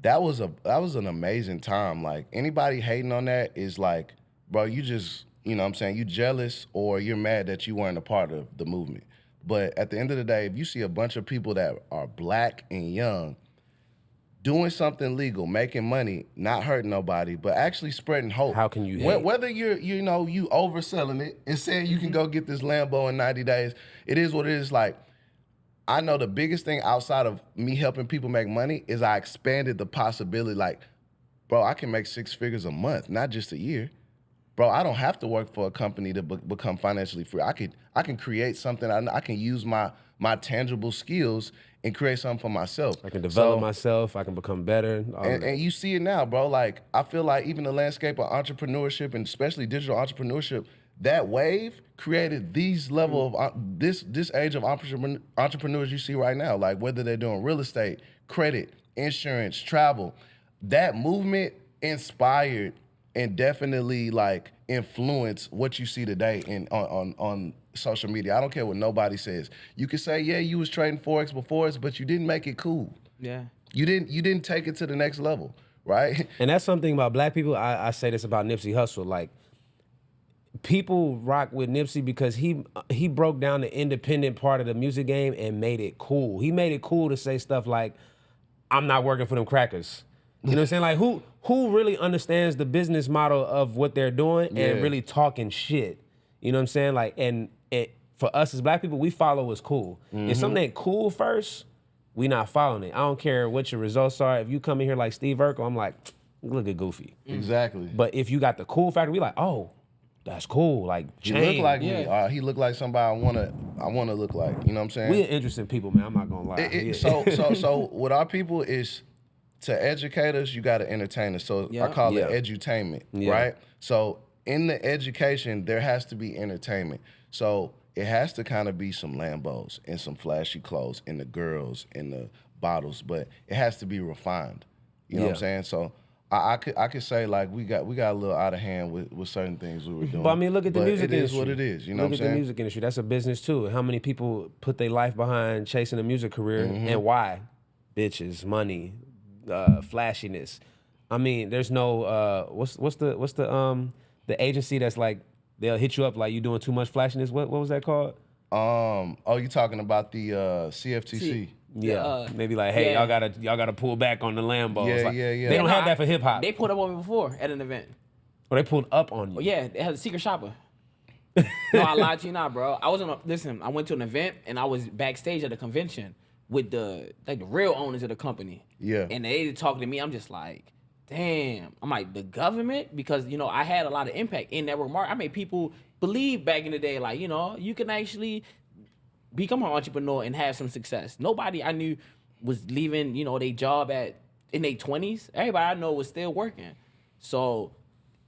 that was an amazing time. Like, anybody hating on that is like, bro, you just, you know what I'm saying, you jealous or you're mad that you weren't a part of the movement. But at the end of the day, if you see a bunch of people that are black and young doing something legal, making money, not hurting nobody, but actually spreading hope. How can you hate? Whether you overselling it and saying you can go get this Lambo in 90 days, it is what it is. Like, I know the biggest thing outside of me helping people make money is I expanded the possibility. Like, bro, I can make 6 figures a month, not just a year. Bro, I don't have to work for a company to become financially free. I can create something. I can use my tangible skills and create something for myself. I can develop myself. I can become better. And you see it now, bro. Like, I feel like even the landscape of entrepreneurship and especially digital entrepreneurship, that wave created these level of this age of entrepreneurs you see right now. Like, whether they're doing real estate, credit, insurance, travel, that movement inspired and definitely like influence what you see today on social media. I don't care what nobody says. You could say, yeah, you was trading Forex before us, but you didn't make it cool. Yeah. You didn't take it to the next level, right? And that's something about black people. I say this about Nipsey Hussle. Like, people rock with Nipsey because he broke down the independent part of the music game and made it cool. He made it cool to say stuff like, I'm not working for them crackers. You know what I'm saying? Like, who really understands the business model of what they're doing and really talking shit? You know what I'm saying? Like, and for us as black people, we follow what's cool. If something ain't cool first, we not following it. I don't care what your results are. If you come in here like Steve Urkel, I'm like, look at Goofy. Exactly. But if you got the cool factor, we like, oh, that's cool. Like, He look like me. He look like somebody I wanna look like. You know what I'm saying? We interesting people, man. I'm not gonna lie. So with our people is, to educate us, you got to entertain us. So I call it edutainment, right? So in the education, there has to be entertainment. So it has to kind of be some Lambos and some flashy clothes and the girls and the bottles, but it has to be refined. You know what I'm saying? So I could say like we got a little out of hand with certain things we were doing. But I mean, look at the music industry. It is what it is. You know what I'm saying? Look at the music industry. That's a business too. How many people put their life behind chasing a music career and why? Bitches, money, flashiness. I mean, there's no what's the agency that's like they'll hit you up like you doing too much flashiness. What was that called? Oh, you talking about the CFTC? See, Yeah, maybe like, hey, yeah. y'all gotta pull back on the Lambos. Yeah, Like, yeah, yeah. They don't no, have that for hip hop. They pulled up on me before at an event. Or they pulled up on you. Oh yeah, they had a secret shopper. No, I lied to you not, bro. Listen, I went to an event and I was backstage at a convention with the real owners of the company. Yeah. And they talking to me. I'm just like, damn. I'm like, the government? Because, I had a lot of impact in network marketing. I made people believe back in the day, like, you can actually become an entrepreneur and have some success. Nobody I knew was leaving, their job in their 20s. Everybody I know was still working. So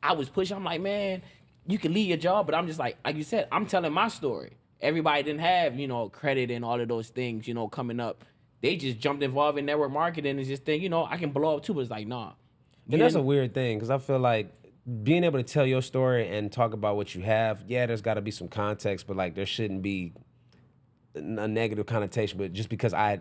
I was pushing. I'm like, man, you can leave your job, but I'm just like you said, I'm telling my story. Everybody didn't have, credit and all of those things, coming up. They just jumped involved in network marketing and just think, I can blow up too. But it's like, nah. And that's a weird thing because I feel like being able to tell your story and talk about what you have, yeah, there's got to be some context, but like there shouldn't be a negative connotation. But just because I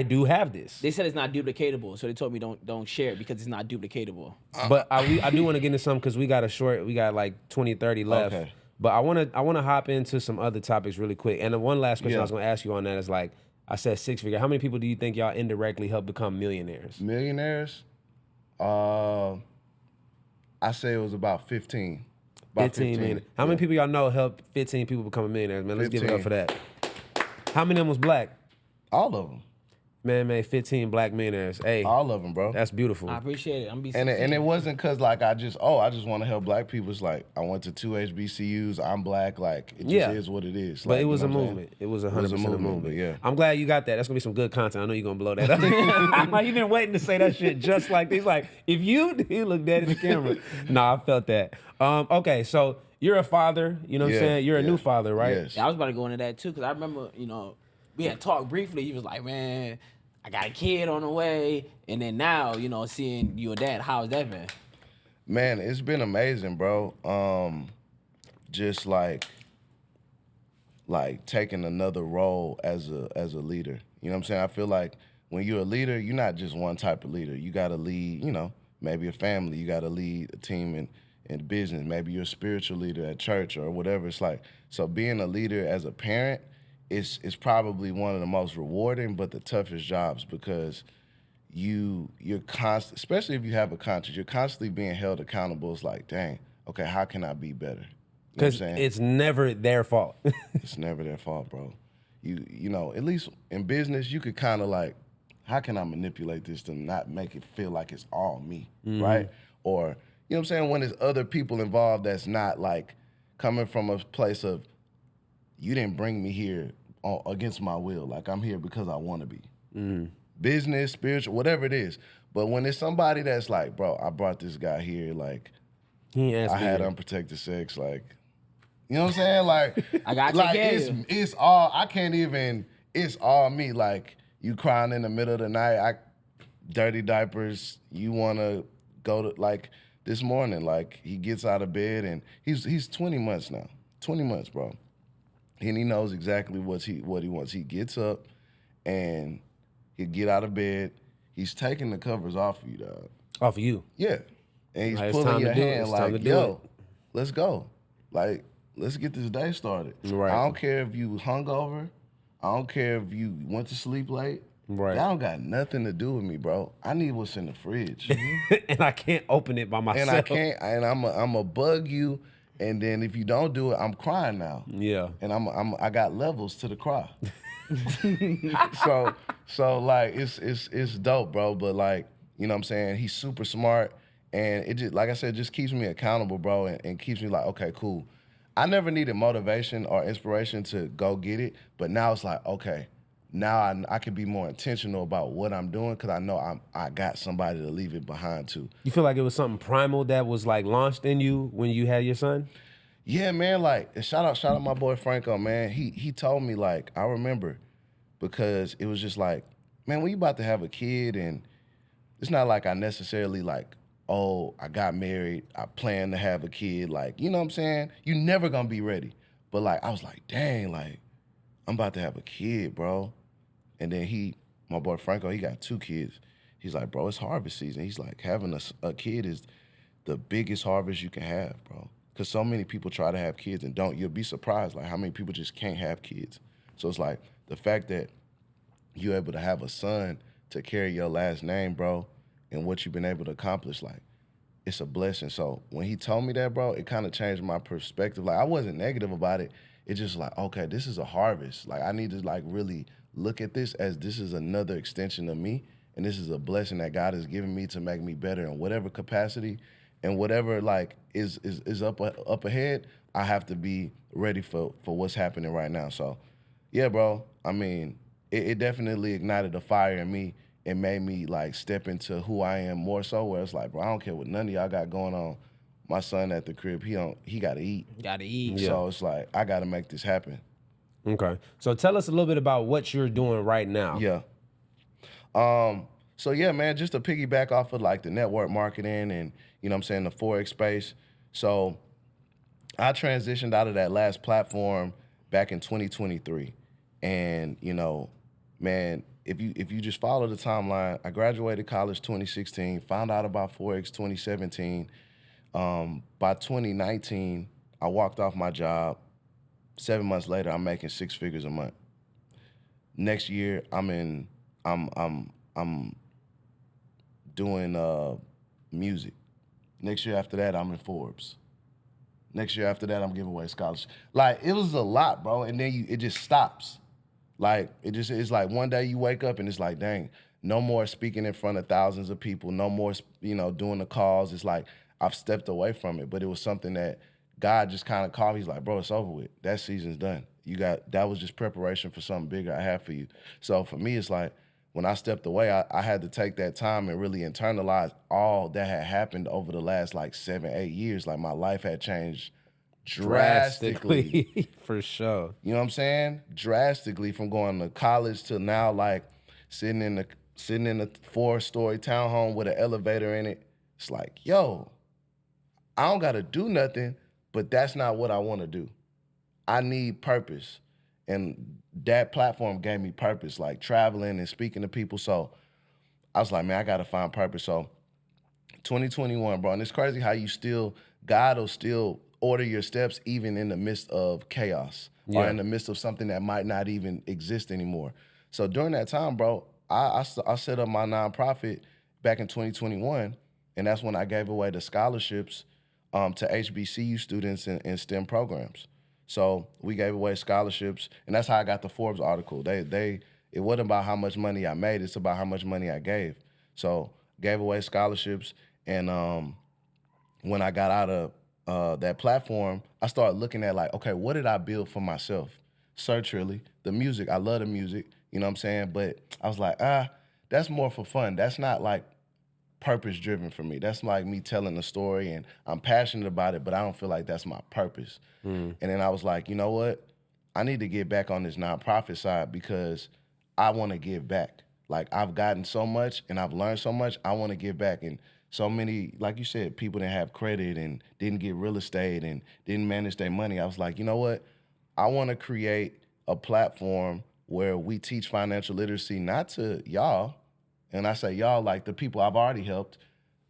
do have this. They said it's not duplicatable, so they told me don't share it because it's not duplicatable. But I do want to get into some because we got like 20, 30 left. Okay. But I want to hop into some other topics really quick. And the one last question I Yeah. was going to ask you on that is like, I said 6-figure. How many people do you think y'all indirectly help become millionaires? Millionaires? I say it was about 15. About 15 million. How many people y'all know help 15 people become millionaires, man? Let's give it up 15. for that. How many of them was black? All of them. Man, 15 black millionaires. Hey, All of them, bro. that's beautiful. I appreciate it. I'm be And it wasn't because like I just want to help black people. It's like I went to 2 HBCUs. I'm black. Like it just is what it is. But Like, it was a you know what I'm saying? movement. It was 100% a movement. Yeah. I'm glad you got that. That's gonna be some good content. I know you're gonna blow that up. Like, you've been waiting to say that shit just like this. Like if you look dead in the camera. Nah, I felt that. Okay, so you're a father. You know what I'm Yeah, saying? You're a yeah. new father, right? Yes. Yeah, I was about to go into that too, because I remember, we had talked briefly. He was like, man, I got a kid on the way. And then now, seeing you a dad, how's that been? Man, it's been amazing, bro. Just like taking another role as a leader. You know what I'm saying? I feel like when you're a leader, you're not just one type of leader. You got to lead, maybe a family. You got to lead a team in business. Maybe you're a spiritual leader at church or whatever. It's like, so being a leader as a parent is probably one of the most rewarding but the toughest jobs because you're constant, especially if you have a conscience, you're constantly being held accountable. It's like, dang, okay, how can I be better? You know what I'm Because saying? it's never their fault. It's never their fault, bro. You know, at least in business, you could kind of like, how can I manipulate this to not make it feel like it's all me, right? Or, you know what I'm saying, when there's other people involved that's not like coming from a place of, you didn't bring me here against my will. Like, I'm here because I want to be. Business, spiritual, whatever it is. But when it's somebody that's like, bro, I brought this guy here, like, He asked I me. had unprotected sex, like, you know what I'm saying? Like, I got like you. it's all, I can't even, it's all me. Like, you crying in the middle of the night, dirty diapers, you want to go to, like, this morning, like, he gets out of bed and he's 20 months now. 20 months, bro. And he knows exactly what he wants. He gets up and he'll get out of bed. He's taking the covers off of you, dog. Off of you. Yeah. And he's Like, it's pulling time your to do it. hand It's time to like, do yo, it. let's go. Like, let's get this day started. Right. I don't care if you hungover. I don't care if you went to sleep late. Right. That don't got nothing to do with me, bro. I need what's in the fridge. And I can't open it by myself. And I can't, and I'm a bug you. And then if you don't do it, I'm crying now. Yeah. And I got levels to the cry. so like it's dope, bro. But like, you know what I'm saying? He's super smart. And it just, like I said, just keeps me accountable, bro, and keeps me like, okay, cool. I never needed motivation or inspiration to go get it, but now it's like, okay, now I can be more intentional about what I'm doing because I know I got somebody to leave it behind to. You feel like it was something primal that was like launched in you when you had your son? Yeah, man, like, and shout out my boy Franco, man. He told me, like, I remember, because it was just like, man, when you about to have a kid, and it's not like I necessarily like, oh, I got married, I plan to have a kid, like, you know what I'm saying? You never gonna be ready. But like, I was like, dang, like, I'm about to have a kid, bro. And then my boy Franco, he got 2 kids. He's like, bro, it's harvest season. He's like, having a kid is the biggest harvest you can have, bro. because so many people try to have kids and don't. You'll be surprised like how many people just can't have kids. So it's like the fact that you're able to have a son to carry your last name, bro, and what you've been able to accomplish, like, it's a blessing. So when he told me that, bro, it kind of changed my perspective. Like, I wasn't negative about it. It's just like, okay, this is a harvest. Like, I need to like really look at this as this is another extension of me, and this is a blessing that God has given me to make me better in whatever capacity, and whatever like is up ahead. I have to be ready for what's happening right now. So, yeah, bro. I mean, it definitely ignited a fire in me and made me like step into who I am more so. Where it's like, bro, I don't care what none of y'all got going on. My son at the crib, he gotta eat. Gotta eat. Yeah. So it's like I gotta make this happen. Okay. So tell us a little bit about what you're doing right now. Yeah. So yeah, man, just to piggyback off of like the network marketing and, you know what I'm saying, the Forex space. So I transitioned out of that last platform back in 2023. And, you know, man, if you just follow the timeline, I graduated college 2016, found out about Forex 2017. By 2019, I walked off my job. 7 months later, I'm making 6 figures a month. Next year, I'm doing music. Next year after that, I'm in Forbes. Next year after that, I'm giving away scholarships. Like, it was a lot, bro. And then it just stops. Like, it's like one day you wake up and it's like, dang, no more speaking in front of thousands of people, no more, you know, doing the calls. It's like I've stepped away from it, but it was something that God just kind of called me. He's like, bro, it's over with. That season's done. That was just preparation for something bigger I have for you. So for me, it's like when I stepped away, I had to take that time and really internalize all that had happened over the last like 7-8 years. Like my life had changed drastically. For sure. You know what I'm saying? Drastically, from going to college to now like sitting in the 4-story townhome with an elevator in it. It's like, yo, I don't gotta do nothing, but that's not what I wanna do. I need purpose. And that platform gave me purpose, like traveling and speaking to people. So I was like, man, I gotta find purpose. So 2021, bro, and it's crazy how God will still order your steps even in the midst of chaos or in the midst of something that might not even exist anymore. So during that time, bro, I set up my nonprofit back in 2021, and that's when I gave away the scholarships to HBCU students in STEM programs. So we gave away scholarships, and that's how I got the Forbes article. It wasn't about how much money I made, it's about how much money I gave. So gave away scholarships, and when I got out of that platform, I started looking at like, okay, what did I build for myself? Sir Trilli, the music, I love the music, you know what I'm saying? But I was like, that's more for fun. That's not like purpose driven for me. That's like me telling a story and I'm passionate about it, but I don't feel like that's my purpose. And then I was like, you know what? I need to get back on this nonprofit side because I want to give back. Like I've gotten so much and I've learned so much, I want to give back. And so many, like you said, people didn't have credit and didn't get real estate and didn't manage their money. I was like, you know what? I want to create a platform where we teach financial literacy, not to y'all, and I say y'all like the people I've already helped,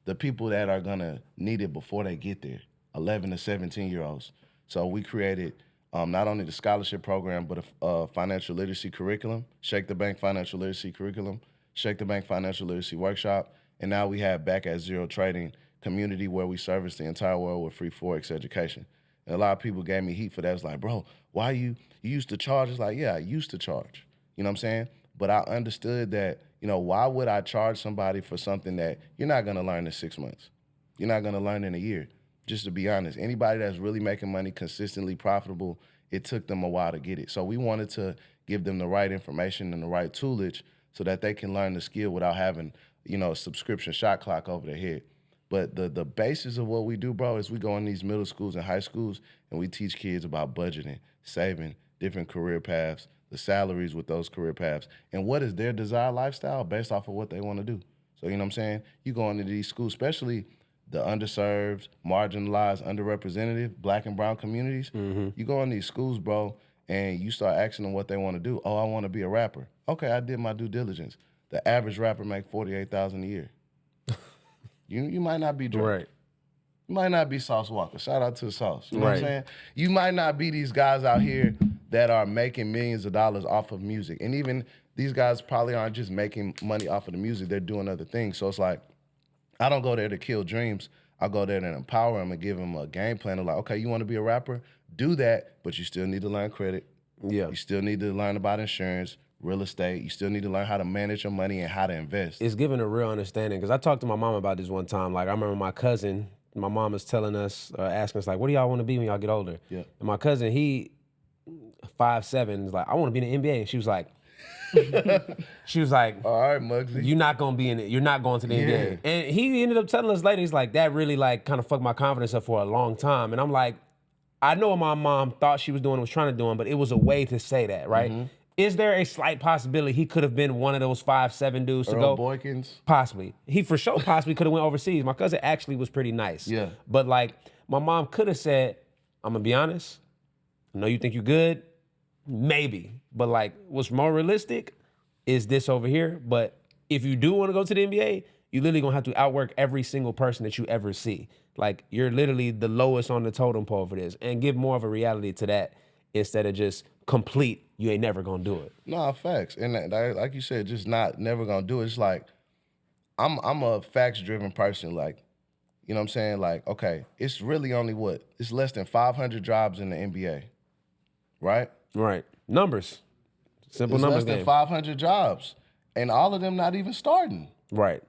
the people that are gonna need it before they get there, 11 to 17-year-olds. So we created not only the scholarship program, but a financial literacy curriculum, Shake the Bank financial literacy curriculum, Shake the Bank financial literacy workshop, and now we have Back at Zero Trading community where we service the entire world with free Forex education. And a lot of people gave me heat for that. It's like, bro, why you used to charge? It's like, yeah, I used to charge. You know what I'm saying? But I understood that, you know, why would I charge somebody for something that you're not going to learn in 6 months? You're not going to learn in a year. Just to be honest, anybody that's really making money consistently profitable, it took them a while to get it. So we wanted to give them the right information and the right toolage so that they can learn the skill without having, you know, a subscription shot clock over their head. But the basis of what we do, bro, is we go in these middle schools and high schools and we teach kids about budgeting, saving, different career paths, the salaries with those career paths, and what is their desired lifestyle based off of what they want to do. So, you know what I'm saying? You go into these schools, especially the underserved, marginalized, underrepresented Black and brown communities. You go in these schools, bro, and you start asking them what they want to do. Oh, I want to be a rapper. Okay, I did my due diligence. The average rapper make $48,000 a year. You might not be Drake. Right. You might not be Sauce Walker. Shout out to Sauce. You know what I'm Right. saying? You might not be these guys out here that are making millions of dollars off of music. And even these guys probably aren't just making money off of the music. They're doing other things. So it's like, I don't go there to kill dreams. I go there to empower them and give them a game plan of like, okay, you want to be a rapper? Do that, but you still need to learn credit. Yeah. You still need to learn about insurance, real estate. You still need to learn how to manage your money and how to invest. It's giving a real understanding. Because I talked to my mom about this one time. Like, I remember my cousin, my mom was telling us, asking us, like, what do y'all want to be when y'all get older? Yeah. And my cousin, he 5'7", is like, I want to be in the NBA. And she was like, All right, Muggsy. you're not gonna be in it. You're not going to the NBA. And he ended up telling us later, he's like, that really like kind of fucked my confidence up for a long time. And I'm like, I know what my mom thought she was doing, was trying to do, but it was a way to say that, right? Mm-hmm. Is there a slight possibility he could have been one of those 5'7" dudes to Earl go? Boykins. Possibly. He for sure possibly could have went overseas. My cousin actually was pretty nice. Yeah. But like, my mom could have said, I'm gonna be honest, I know you think you're good, maybe. But like, what's more realistic is this over here. But if you do want to go to the NBA, you literally gonna have to outwork every single person that you ever see. Like, you're literally the lowest on the totem pole for this. And give more of a reality to that instead of just complete, you ain't never gonna do it. No, facts. And that, like you said, just never gonna do it. It's like, I'm a facts-driven person. Like, you know what I'm saying? Like, okay, it's really only it's less than 500 jobs in the NBA, right? Right. Numbers. Simple It's numbers less than game. 500 jobs, and all of them not even starting. Right.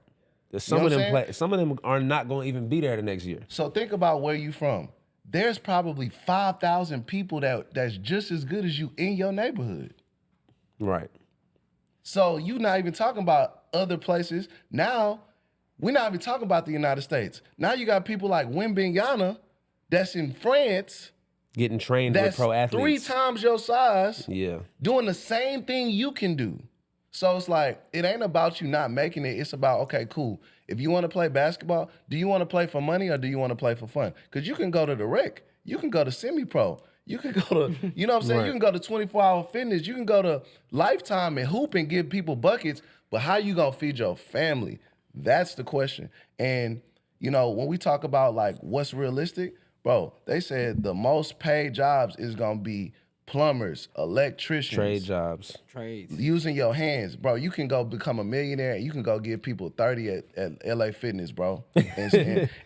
Some know of what them I'm some of them are not gonna even be there the next year. So think about where you from. There's probably 5,000 people that's just as good as you in your neighborhood. Right. So you're not even talking about other places. Now, we're not even talking about the United States. Now you got people like Wimbignana that's in France Getting trained with that's pro athletes. 3 times your size Yeah. doing the same thing you can do. So it's like, it ain't about you not making it. It's about, okay, cool. If you want to play basketball, do you want to play for money or do you want to play for fun? Because you can go to the rec. You can go to semi-pro. You can go to, you know what I'm saying? Right. You can go to 24-hour fitness. You can go to Lifetime and hoop and give people buckets. But how you going to feed your family? That's the question. And, you know, when we talk about, like, what's realistic, bro, they said the most paid jobs is going to be plumbers, electricians. Trade jobs. Trades. Using your hands, bro. You can go become a millionaire and you can go give people 30 at LA Fitness, bro.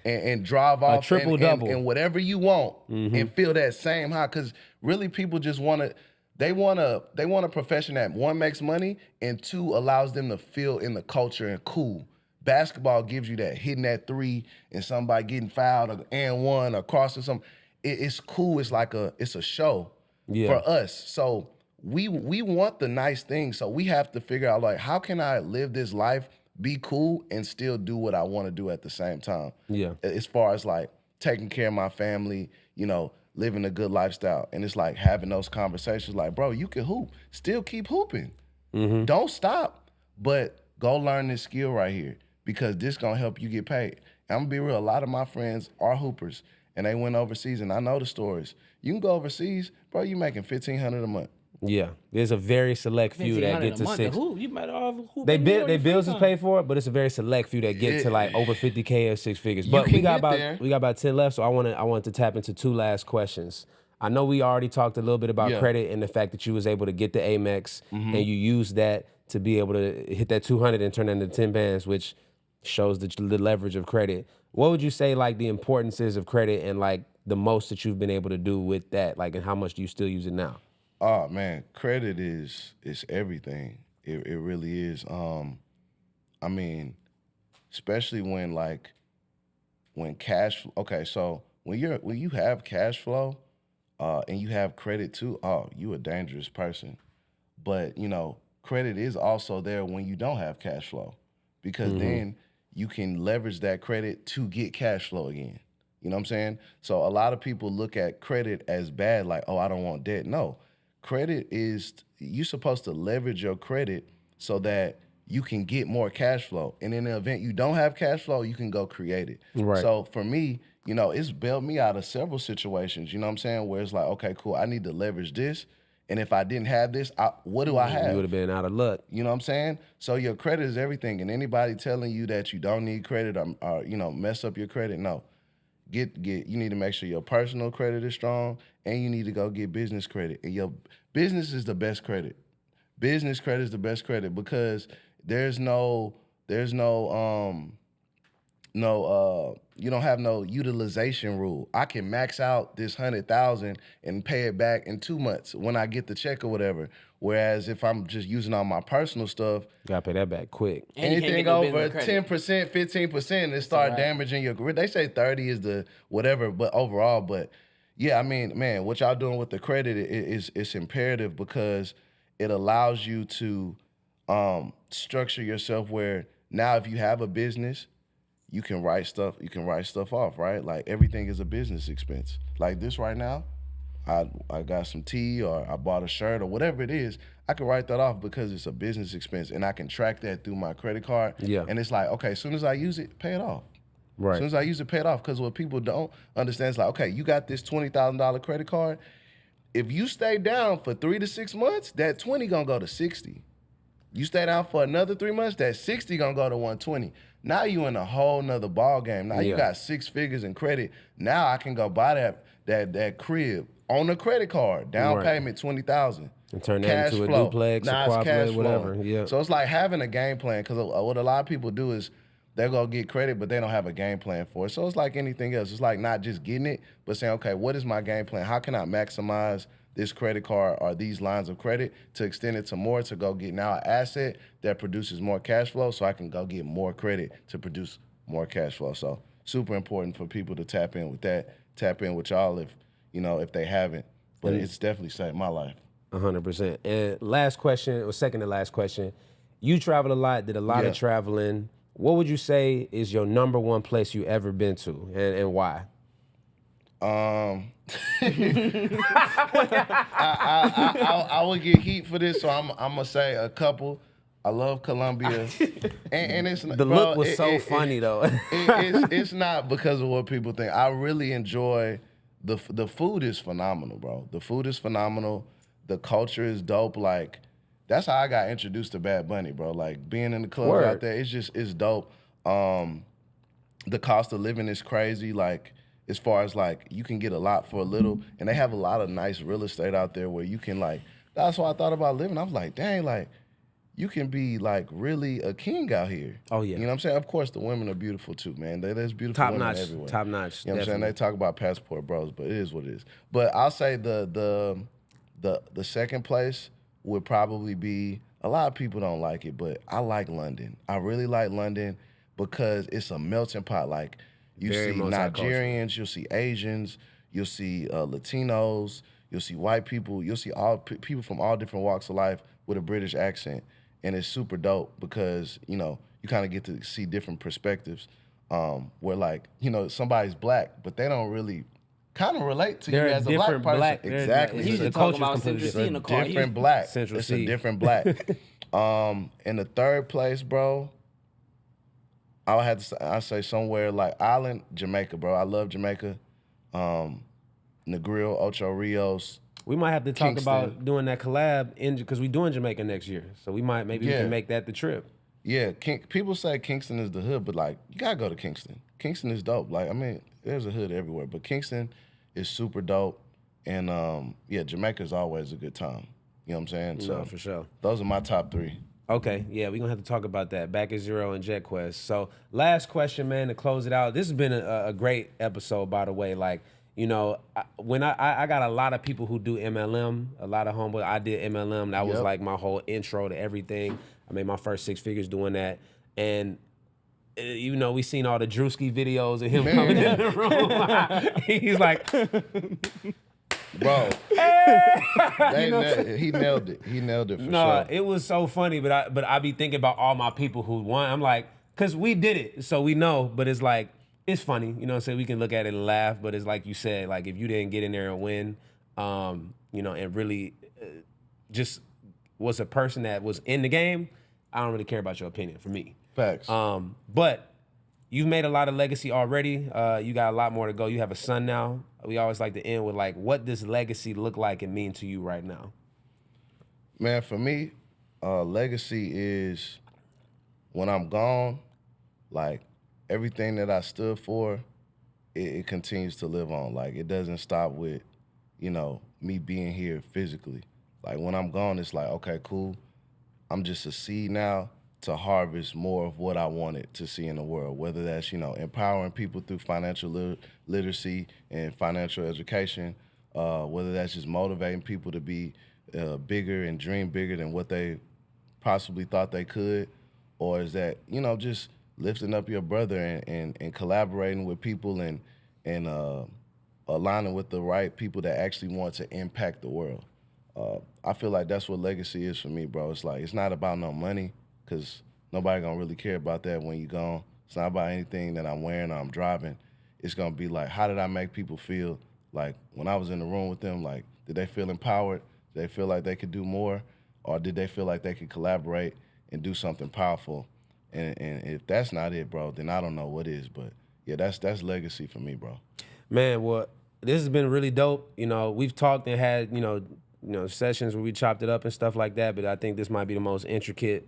And drive off triple-double. and whatever you want and feel that same high. Because really people just want to, they want a profession that, 1, makes money, and 2, allows them to feel in the culture and cool. Basketball gives you that, hitting that 3 and somebody getting fouled or and 1 or cross or something. It's cool. It's like it's a show. Yeah. For us. So we want the nice things. So we have to figure out, like, how can I live this life, be cool, and still do what I want to do at the same time? Yeah. As far as like taking care of my family, you know, living a good lifestyle. And it's like having those conversations like, bro, you can hoop. Still keep hooping. Don't stop. But go learn this skill right here because this gonna help you get paid. And I'm gonna be real, a lot of my friends are hoopers and they went overseas and I know the stories. You can go overseas, bro, you making $1,500 a month. Yeah. There's a very select few that get to 6. You might all hoop. They bills is paid for it, but it's a very select few that get to like over 50K or 6 figures. But can we got get there. about 10 left, so I want to tap into 2 last questions. I know we already talked a little bit about credit and the fact that you was able to get the Amex and you used that to be able to hit that 200 and turn that into 10 bands, which shows the leverage of credit. What would you say like the importance is of credit and like the most that you've been able to do with that, like, and how much do you still use it now? Oh man, credit is everything. It really is. I mean, especially when cash. Okay, so when you have cash flow, and you have credit too, you a dangerous person. But you know, credit is also there when you don't have cash flow, because then you can leverage that credit to get cash flow again. You know what I'm saying? So a lot of people look at credit as bad, like, oh, I don't want debt. No, credit is, you're supposed to leverage your credit so that you can get more cash flow. And in the event you don't have cash flow, you can go create it. Right. So for me, you know, it's bailed me out of several situations, you know what I'm saying, where it's like, okay, cool, I need to leverage this. And if I didn't have this, what do I have? You would have been out of luck. You know what I'm saying? So your credit is everything. And anybody telling you that you don't need credit or you know, mess up your credit, no. you need to make sure your personal credit is strong, and you need to go get business credit. And your business is the best credit. Business credit is the best credit because there's no you don't have no utilization rule. I can max out this 100,000 and pay it back in 2 months when I get the check or whatever. Whereas if I'm just using all my personal stuff, You gotta pay that back quick. And you can't anything get no over business credit. 10%, 15%, it start right. damaging your career. They say 30 is the whatever, but overall, but yeah, I mean, man, what y'all doing with the credit is imperative because it allows you to structure yourself where now if you have a business, you can write stuff off, right? Like everything is a business expense. Like this right now, I got some tea or I bought a shirt or whatever it is, I can write that off because it's a business expense and I can track that through my credit card. Yeah. And it's like, okay, as soon as I use it, pay it off. Right. As soon as I use it, pay it off. Because what people don't understand is like, okay, you got this $20,000 credit card. If you stay down for 3 to 6 months, that 20 gonna go to 60. You stay down for another 3 months, that 60 gonna go to 120. Now you in a whole nother ball game. Now you got 6 figures in credit. Now I can go buy that crib on a credit card. Down payment $20,000. And turn that into a duplex, a quadplex, whatever. Yeah. So it's like having a game plan because what a lot of people do is they're gonna get credit, but they don't have a game plan for it. So it's like anything else. It's like not just getting it, but saying, okay, what is my game plan? How can I maximize this credit card or these lines of credit to extend it to more, to go get now an asset that produces more cash flow so I can go get more credit to produce more cash flow. So super important for people to tap in with that, tap in with y'all if they haven't. But it's definitely saved my life. 100%. And last question, or second to last question, you travel a lot, did a lot of traveling. What would you say is your number one place you ever been to and why? I would get heat for this, so I'm gonna say a couple. I love Colombia, and it's The look was so funny though. It's not because of what people think. I really enjoy the food is phenomenal, bro. The food is phenomenal. The culture is dope. Like that's how I got introduced to Bad Bunny, bro. Like being in the clubs out there, it's dope. The cost of living is crazy. Like as far as like you can get a lot for a little, and they have a lot of nice real estate out there where you can like. That's why I thought about living. I was like, dang, like you can be like really a king out here. Oh yeah. You know what I'm saying? Of course, the women are beautiful too, man. There's beautiful women everywhere. Top notch. You know what I'm saying? They talk about passport bros, but it is what it is. But I'll say the second place would probably be, a lot of people don't like it, but I like London. I really like London because it's a melting pot. Like you see Nigerians, you'll see Asians, you'll see Latinos, you'll see white people, you'll see all people from all different walks of life with a British accent. And it's super dope because, you kind of get to see different perspectives where like, somebody's black, but they don't really kind of relate to you as a black person. Exactly. He's talking about Central C in the car. Different black. Central It's C. a different black. In the third place, bro, I say somewhere like island, Jamaica, bro. I love Jamaica. Negril, Ocho Rios. We might have to talk Kingston. about doing that collab because we're doing Jamaica next year. So we can make that the trip. Yeah, people say Kingston is the hood, but like you gotta go to Kingston. Kingston is dope. Like I mean, there's a hood everywhere, but Kingston is super dope. And Jamaica is always a good time. You know what I'm saying? So No, for sure. Those are my top 3. Okay, yeah, we're going to have to talk about that. Back at Zero and Jet Quest. So last question, man, to close it out. This has been a great episode, by the way. Like, when I got a lot of people who do MLM, a lot of homeboys. I did MLM. That was like my whole intro to everything. I made my first 6 figures doing that. And we seen all the Drewski videos of him coming in the room. He's like, bro, he nailed it. He nailed it for sure. It was so funny, but I be thinking about all my people who won. I'm like, cause we did it, so we know. But it's like, it's funny, you know what I'm saying? We can look at it and laugh, but it's like you said, like if you didn't get in there and win, and really just was a person that was in the game, I don't really care about your opinion, for me. Facts. But you've made a lot of legacy already. You got a lot more to go. You have a son now. We always like to end with like, what does legacy look like and mean to you right now? Man, for me, legacy is when I'm gone, like everything that I stood for, it continues to live on. Like, it doesn't stop with, me being here physically. Like, when I'm gone, it's like, okay, cool. I'm just a seed now to harvest more of what I wanted to see in the world, whether that's, empowering people through financial literacy and financial education, whether that's just motivating people to be bigger and dream bigger than what they possibly thought they could, or is that, just lifting up your brother and collaborating with people and aligning with the right people that actually want to impact the world. I feel like that's what legacy is for me, bro. It's like, it's not about no money, because nobody gonna really care about that when you're gone. It's not about anything that I'm wearing or I'm driving. It's gonna be like, how did I make people feel? Like, when I was in the room with them, like, did they feel empowered? Did they feel like they could do more? Or did they feel like they could collaborate and do something powerful? And if that's not it, bro, then I don't know what is. But yeah, that's legacy for me, bro. Man, well, this has been really dope. We've talked and had, sessions where we chopped it up and stuff like that, but I think this might be the most intricate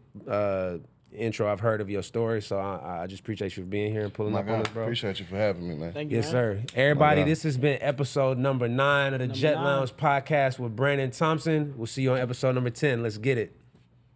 intro I've heard of your story. So I just appreciate you for being here and pulling up on us, bro. Appreciate you for having me, man. Thank you, Yes, man. sir. Everybody, this has been episode number 9 of the Jet Lounge podcast with Branden Thompson. We'll see you on episode number 10. Let's get it.